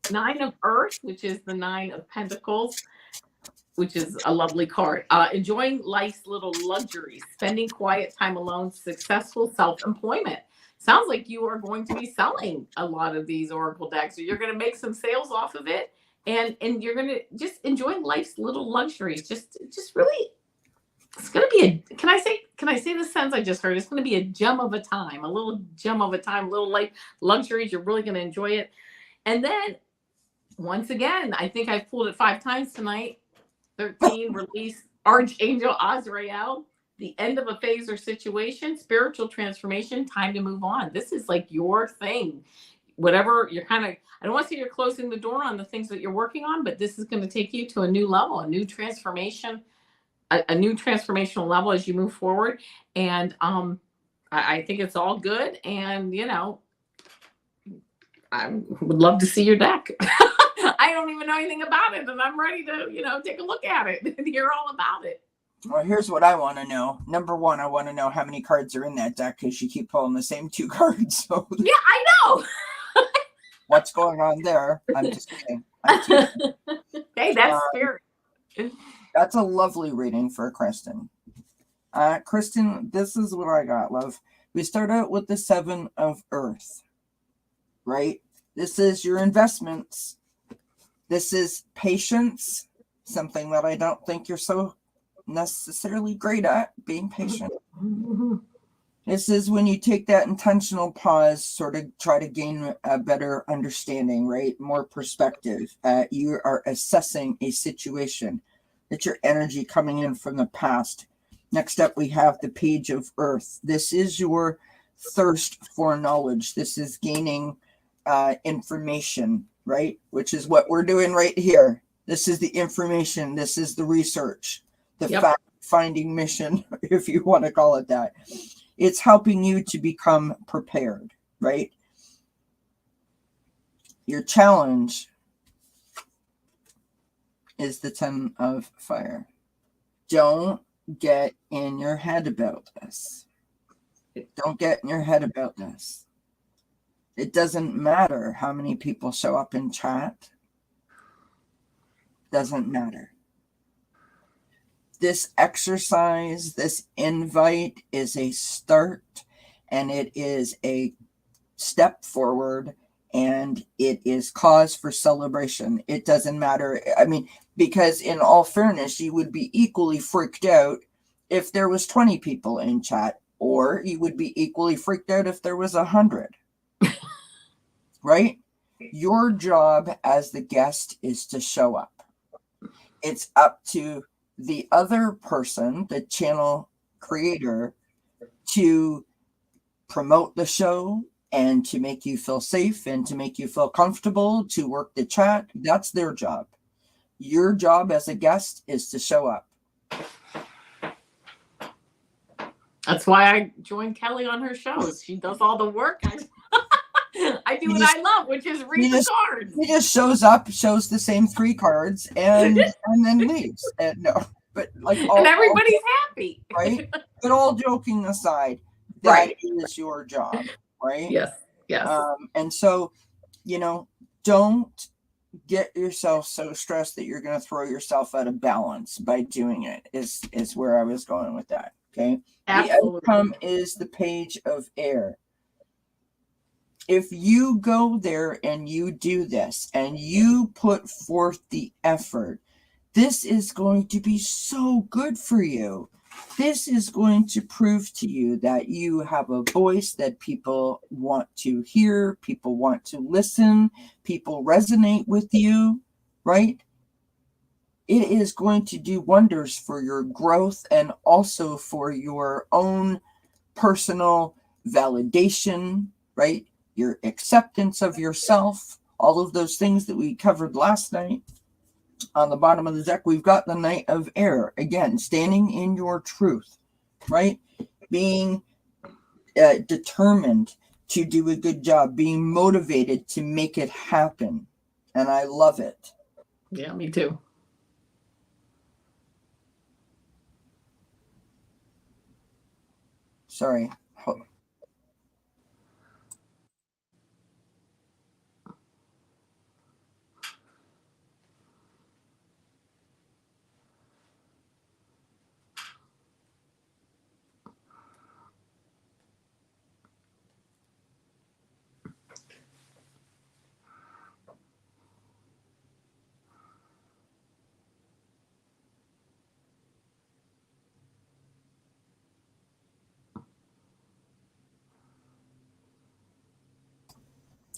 9 of earth, which is the 9 of pentacles, which is a lovely card. Enjoying life's little luxuries. Spending quiet time alone. Successful self-employment. Sounds like you are going to be selling a lot of these oracle decks. So you're going to make some sales off of it, and you're going to just enjoy life's little luxuries. Just really, it's going to be a. Can I say the sentence I just heard? It's going to be a gem of a time, a little gem of a time, little life luxuries. You're really going to enjoy it. And then once again, I think I've pulled it 5 times tonight. 13 release Archangel Azrael. The end of a phase or situation, spiritual transformation, time to move on. This is like your thing. Whatever you're I don't want to say you're closing the door on the things that you're working on, but this is going to take you to a new level, a new transformation, a new transformational level as you move forward. And I think it's all good. And, I would love to see your deck. I don't even know anything about it, and I'm ready to, take a look at it and hear all about it. Well, here's what I want to know. Number one, I want to know how many cards are in that deck because you keep pulling the same 2 cards. So yeah, I know. What's going on there? I'm just kidding. Hey, that's spirit. That's a lovely reading for Kristen. Kristen, this is what I got, love. We start out with the 7 of earth, right? This is your investments. This is patience, something that I don't think you're so necessarily great at, being patient. This is when you take that intentional pause, sort of try to gain a better understanding, right? More perspective. You are assessing a situation. It's your energy coming in from the past. Next up, we have the page of earth. This is your thirst for knowledge. This is gaining information, right? Which is what we're doing right here. This is the information. This is the research. The fact-finding mission, if you want to call it that. It's helping you to become prepared, right? Your challenge is the 10 of fire. Don't get in your head about this. Don't get in your head about this. It doesn't matter how many people show up in chat. Doesn't matter. This exercise, this invite is a start, and it is a step forward, and it is cause for celebration. It doesn't matter. I mean, because in all fairness, you would be equally freaked out if there was 20 people in chat, or you would be equally freaked out if there was 100. Right? Your job as the guest is to show up. It's up to the other person, the channel creator, to promote the show and to make you feel safe and to make you feel comfortable, to work the chat. That's their job. Your job as a guest is to show up. That's why I joined Kelly on her shows. She does all the work. I do what I love, which is read the cards. He just shows up, shows the same 3 cards, and then leaves. And no, but like and everybody's happy, right? But all joking aside, that is your job, right? Yes, yes. And so, don't get yourself so stressed that you're going to throw yourself out of balance by doing it. Is where I was going with that. Okay. Absolutely. The outcome is the page of air. If you go there and you do this and you put forth the effort, this is going to be so good for you. This is going to prove to you that you have a voice that people want to hear, people want to listen, people resonate with you, right? It is going to do wonders for your growth and also for your own personal validation, right? Your acceptance of yourself, all of those things that we covered last night. On the bottom of the deck, we've got the Knight of Air. Again, standing in your truth, right? Being determined to do a good job, being motivated to make it happen. And I love it. Yeah, me too. Sorry.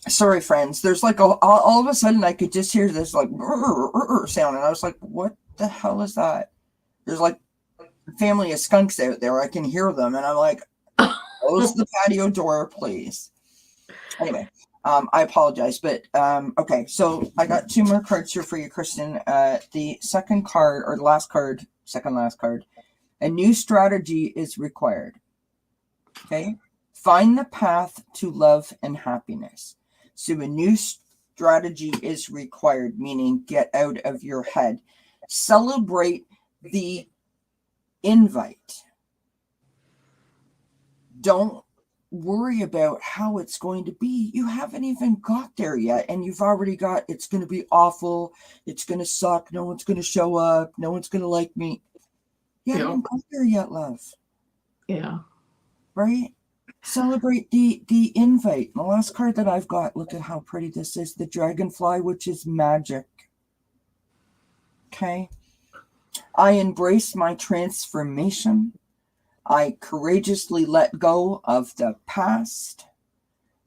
Sorry, friends. There's like all of a sudden I could just hear this like sound, and I was like, "What the hell is that?" There's like a family of skunks out there. I can hear them, and I'm like, "Close the patio door, please." Anyway, I apologize, but okay. So I got 2 more cards here for you, Kristen. The second card or the last card, second last card. A new strategy is required. Okay, find the path to love and happiness. So a new strategy is required, meaning get out of your head. Celebrate the invite. Don't worry about how it's going to be. You haven't even got there yet, and you've already got, it's going to be awful. It's going to suck. No one's going to show up. No one's going to like me. You haven't got there yet, love. Yeah. Right? Celebrate the invite. The last card that I've got, look at how pretty this is. The dragonfly, which is magic. Okay. I embrace my transformation. I courageously let go of the past.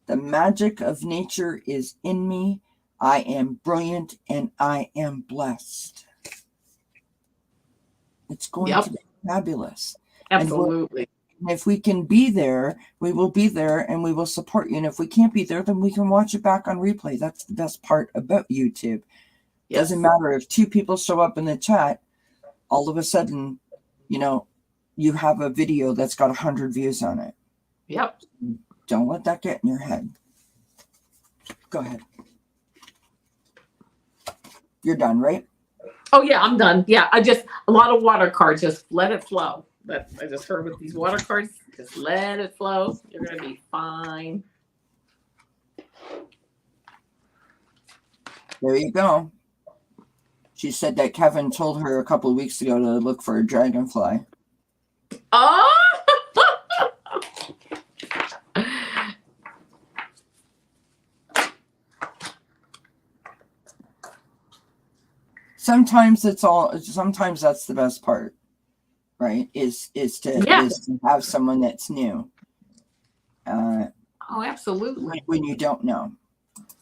The magic of nature is in me. I am brilliant and I am blessed. It's going to be fabulous. Absolutely. And if we can be there, we will be there and we will support you. And if we can't be there, then we can watch it back on replay. That's the best part about YouTube. Yes. Doesn't matter if 2 people show up in the chat, all of a sudden, you have a video that's got 100 views on it. Yep. Don't let that get in your head. Go ahead. You're done, right? Oh yeah, I'm done. Yeah, a lot of water cards. Just let it flow. But I just heard with these water cards, just let it flow. You're gonna be fine. There you go. She said that Kevin told her a couple of weeks ago to look for a dragonfly. Oh! Sometimes that's the best part, right? Is to have someone that's new. Oh, absolutely. When you don't know.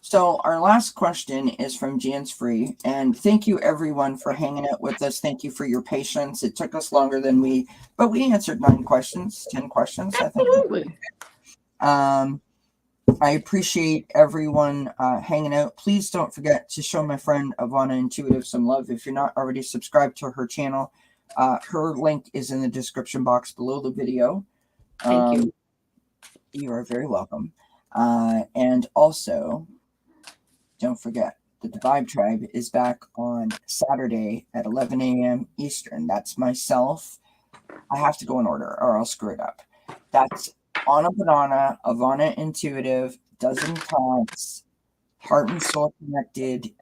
So our last question is from Jan's Free, and thank you everyone for hanging out with us. Thank you for your patience. It took us longer than but we answered 10 questions, Absolutely. I think. I appreciate everyone hanging out. Please don't forget to show my friend Avana Intuitive some love. If you're not already subscribed to her channel, her link is in the description box below the video. Thank you. You are very welcome. And also, don't forget that the Vibe Tribe is back on Saturday at 11 a.m. Eastern. That's myself. I have to go in order or I'll screw it up. That's Anna Banana, Avana Intuitive, Dozen Tots, Heart and Soul Connected.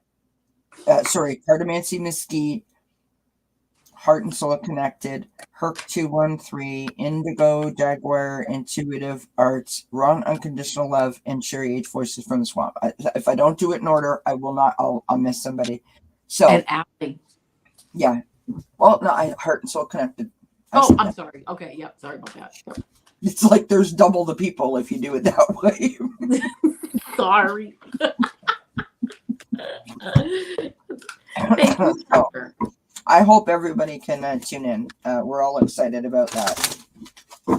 Cardamancy Mesquite, Heart and Soul Connected, Herc 213, Indigo, Jaguar, Intuitive Arts, Ron Unconditional Love, and Sherry H Voices from the Swamp. If I don't do it in order, I will not. I'll miss somebody. So And Allie. Yeah. Well, no, Heart and Soul Connected. I'm sorry. Okay, yep. Sorry about that. It's like there's double the people if you do it that way. Sorry. Thank you. So, I hope everybody can tune in. We're all excited about that.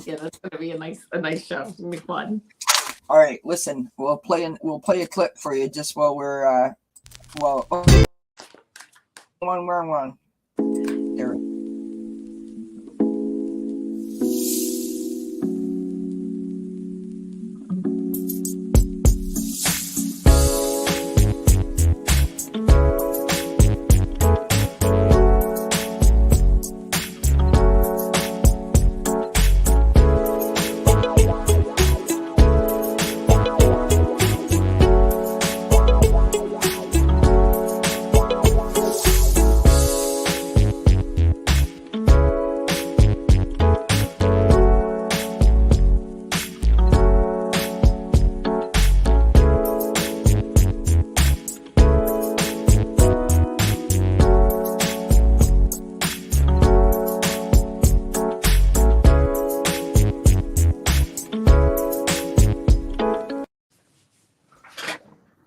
Yeah, that's going to be a nice show. It's going to be fun. All right, listen, we'll play a clip for you just while we're one. There.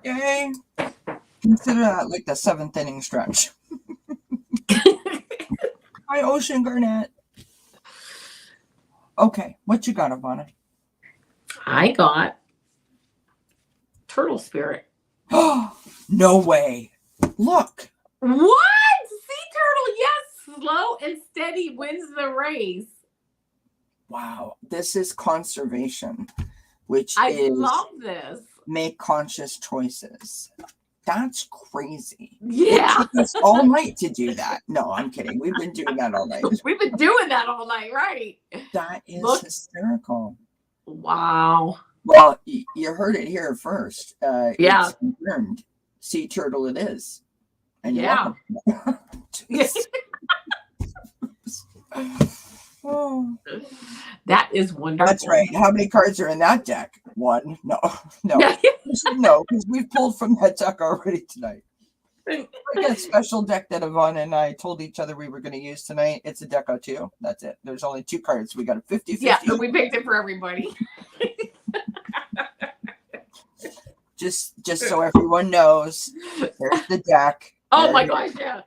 Yay! Consider that like the 7th inning stretch. Hi, Ocean Garnett. Okay, what you got, Avana? I got Turtle Spirit. No way. Look. What? Sea turtle, yes. Slow and steady wins the race. Wow. This is conservation, which I love this. Make conscious choices. That's crazy. Yeah. It took us all night to do that. No, I'm kidding. We've been doing that all night. We've been doing that all night, right? That is hysterical. Wow. Well, you heard it here first. Yeah. It's confirmed. Sea turtle it is. And yeah. Oh. That is wonderful. That's right. How many cards are in that deck? One. No. No, because we've pulled from that deck already tonight. We got a special deck that Avana and I told each other we were going to use tonight. It's a deck of 2. That's it. There's only 2 cards. We got a 50-50. Yeah, but we picked it for everybody. just so everyone knows, there's the deck. Oh my gosh, yeah.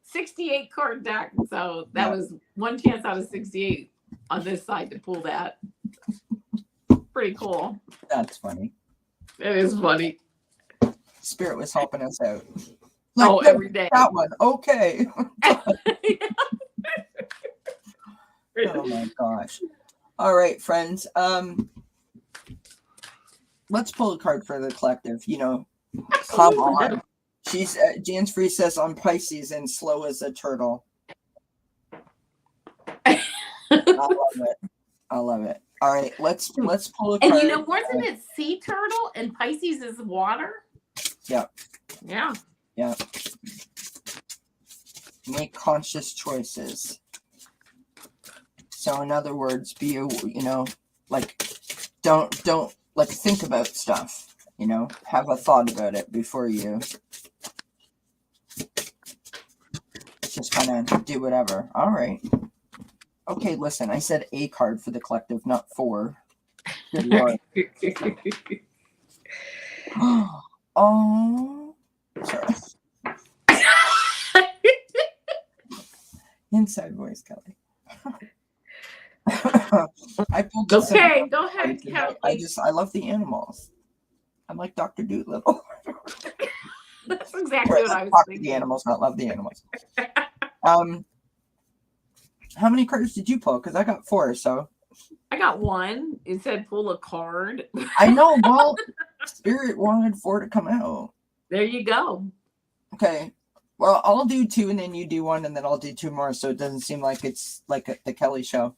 68 card deck. So that was one chance out of 68 on this side to pull that. Pretty cool. That's funny. It is funny. Spirit was helping us out. Every day. That one. Okay. Oh my gosh. All right, friends. Let's pull a card for the collective. Come on. She's Jan's Free says on Pisces and slow as a turtle. I love it. All right, let's pull a card. And wasn't it sea turtle and Pisces is water? Yeah. Yeah. Yeah. Make conscious choices. So in other words, don't think about stuff, have a thought about it before you just kind of do whatever. All right. Okay, listen, I said a card for the collective, not 4. Good Lord. Oh, sorry. Inside voice, Kelly. I pulled okay, go ahead, Kelly. I love the animals. I'm like Dr. Doolittle. That's exactly what I was thinking. The animals, not love the animals. How many cards did you pull? Because I got 4, so I got one. It said pull a card. I know. Well, Spirit wanted 4 to come out. There you go. Okay. Well, I'll do 2 and then you do 1 and then I'll do 2 more so it doesn't seem like it's like the Kelly show.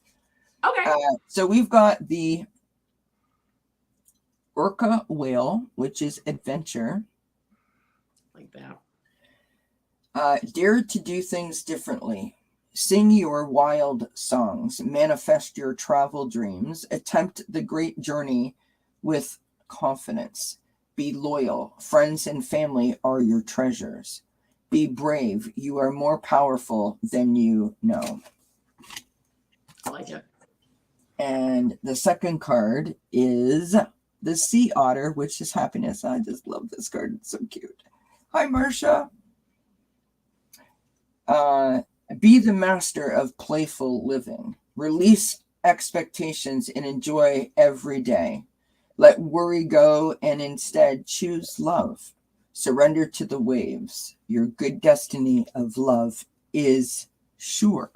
Okay. So we've got the Orca Whale, which is adventure. Like that. Dare to do things differently. Sing your wild songs. Manifest your travel dreams. Attempt the great journey with confidence. Be loyal. Friends and family are your treasures. Be brave. You are more powerful than you know. I like it. And the second card is the Sea Otter, which is happiness. I just love this card. It's so cute. Hi, Marcia. Be the master of playful living. Release expectations and enjoy every day. Let worry go and instead choose love. Surrender to the waves. Your good destiny of love is sure.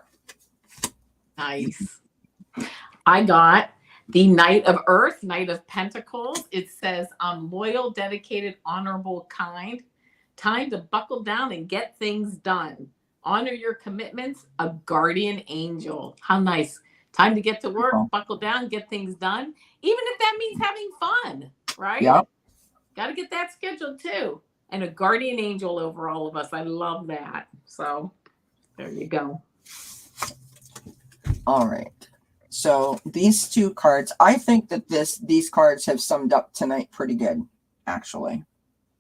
Nice. I got the Knight of Earth, Knight of Pentacles. It says, I'm loyal, dedicated, honorable, kind. Time to buckle down and get things done. Honor your commitments, a guardian angel. How nice. Time to get to work, buckle down, get things done. Even if that means having fun, right? Yeah. Got to get that scheduled too. And a guardian angel over all of us. I love that. So there you go. All right. So these 2 cards, I think that these cards have summed up tonight pretty good, actually.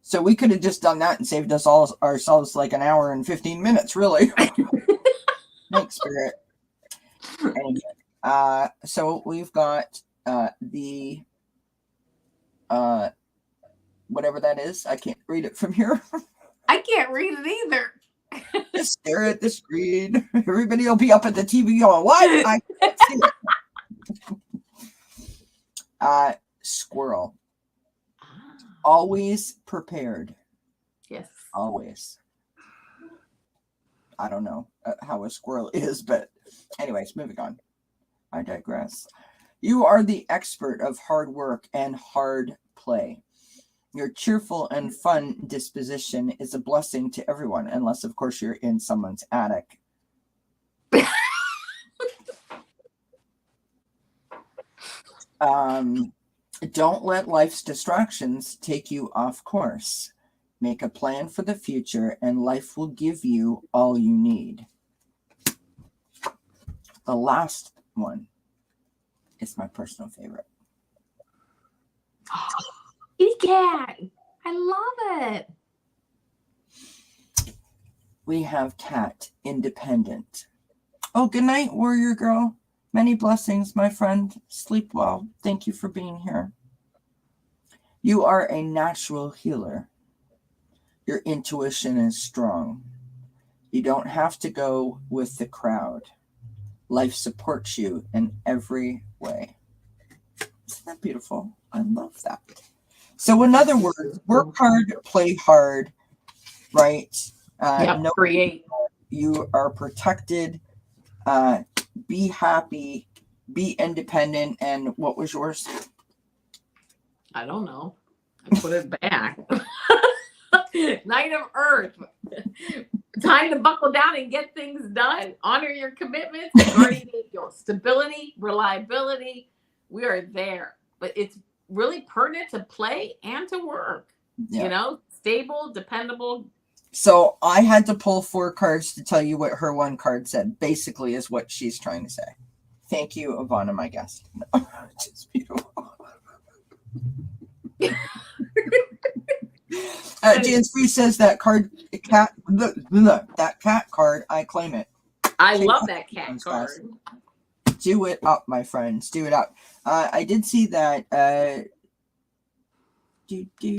So we could have just done that and saved us all ourselves like an hour and 15 minutes, really. Thanks, Spirit. Anyway, so we've got the whatever that is. I can't read it from here. I can't read it either. Just stare at the screen. Everybody will be up at the TV going, what? I can't see it. Squirrel. Always prepared. Yes. Always. I don't know how a squirrel is, but anyways, moving on. I digress. You are the expert of hard work and hard play. Your cheerful and fun disposition is a blessing to everyone, unless, of course, you're in someone's attic. Don't let life's distractions take you off course. Make a plan for the future, and life will give you all you need. The last one is my personal favorite. Kitty cat. I love it. We have Cat, independent. Oh, good night, warrior girl. Many blessings, my friend. Sleep well. Thank you for being here. You are a natural healer. Your intuition is strong. You don't have to go with the crowd. Life supports you in every way. Isn't that beautiful? I love that. So in other words, work hard, play hard, right? Create. You are protected. Be happy. Be independent. And what was yours? I don't know. I put it back. Knight of Earth. Time to buckle down and get things done. Honor your commitments. Guardian angel. Stability, reliability. We are there. But it's really pertinent to play and to work. Yeah. You know, stable, dependable. So I had to pull 4 cards to tell you what her one card said, basically, is what she's trying to say. Thank you, Avana, my guest. It's beautiful. James Free says that card, that cat card, I claim it. I love that cat card. Do it up, my friends. Do it up. I did see that Miss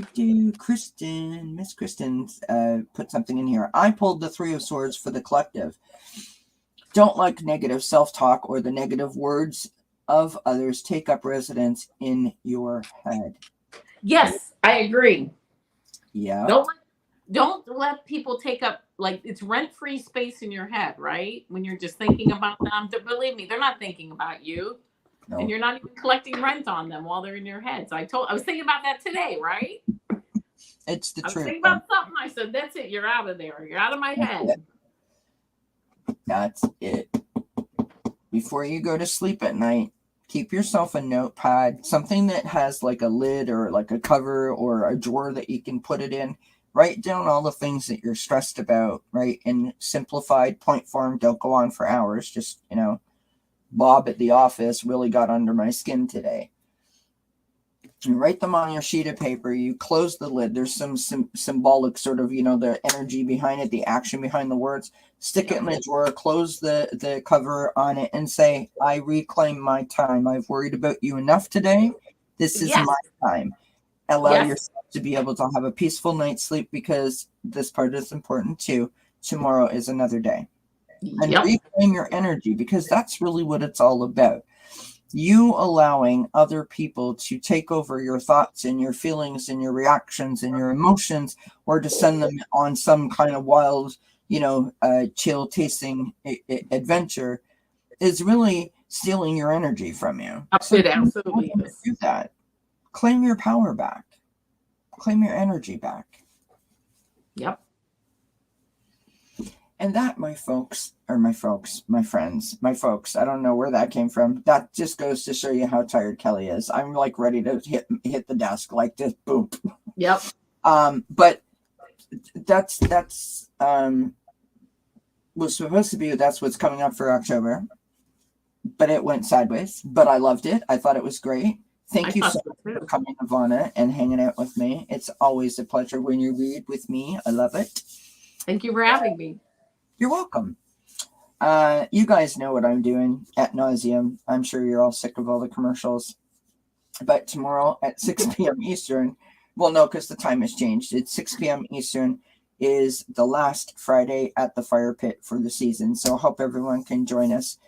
Kristen put something in here. I pulled the 3 of Swords for the collective. Don't like negative self-talk or the negative words of others take up residence in your head. Yes, I agree. Yeah. Don't let people take up, like, it's rent-free space in your head, right? When you're just thinking about them. Believe me, they're not thinking about you. No. And you're not even collecting rent on them while they're in your head. So I was thinking about that today, right? It's the I was truth. thinking about something. I said, that's it. You're out of there. You're out of my head. That's it. Before you go to sleep at night, keep yourself a notepad, something that has like a lid or like a cover or a drawer that you can put it in. Write down all the things that you're stressed about, right? In simplified point form. Don't go on for hours. Just, Bob at the office really got under my skin today. You write them on your sheet of paper. You close the lid. There's some symbolic sort of, the energy behind it, the action behind the words. Stick it in the drawer, close the cover on it, and say, I reclaim my time. I've worried about you enough today. This is my time. Allow yourself to be able to have a peaceful night's sleep, because this part is important too. Tomorrow is another day. And reclaim your energy, because that's really what it's all about. You allowing other people to take over your thoughts and your feelings and your reactions and your emotions, or to send them on some kind of wild, chill tasting adventure, is really stealing your energy from you. So it absolutely is. Do that. Claim your power back. Claim your energy back. Yep. And that, my friends, I don't know where that came from. That just goes to show you how tired Kelly is. I'm like ready to hit the desk, like just boom. Yep. But that's was supposed to be, that's what's coming up for October. But it went sideways. But I loved it. I thought it was great. Thank you so much for coming, Avana, and hanging out with me. It's always a pleasure when you read with me. I love it. Thank you for having me. You're welcome. You guys know what I'm doing ad nauseum. I'm sure you're all sick of all the commercials. But tomorrow at 6 p.m. Eastern, well, no, because the time has changed. It's 6 p.m. Eastern is the last Friday at the fire pit for the season. So I hope everyone can join us.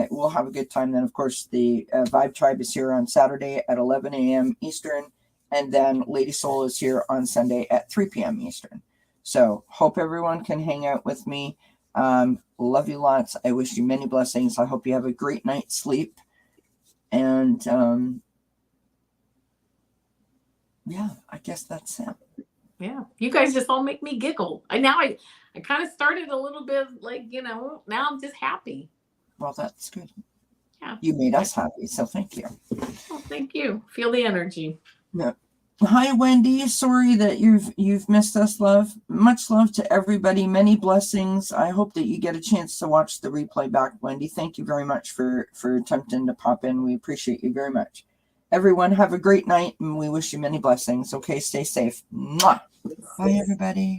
We'll have a good time. Then, of course, the Vibe Tribe is here on Saturday at 11 a.m. Eastern. And then Lady Soul is here on Sunday at 3 p.m. Eastern. So hope everyone can hang out with me. Love you lots. I wish you many blessings. I hope you have a great night's sleep. And I guess that's it. Yeah. You guys just all make me giggle. I kind of started a little bit like, now I'm just happy. Well, that's good. Yeah. You made us happy, so thank you. Well, thank you. Feel the energy. Yeah. Hi, Wendy. Sorry that you've missed us, love. Much love to everybody. Many blessings. I hope that you get a chance to watch the replay back, Wendy. Thank you very much for attempting to pop in. We appreciate you very much. Everyone, have a great night, and we wish you many blessings. Okay, stay safe. Mwah. Bye, everybody.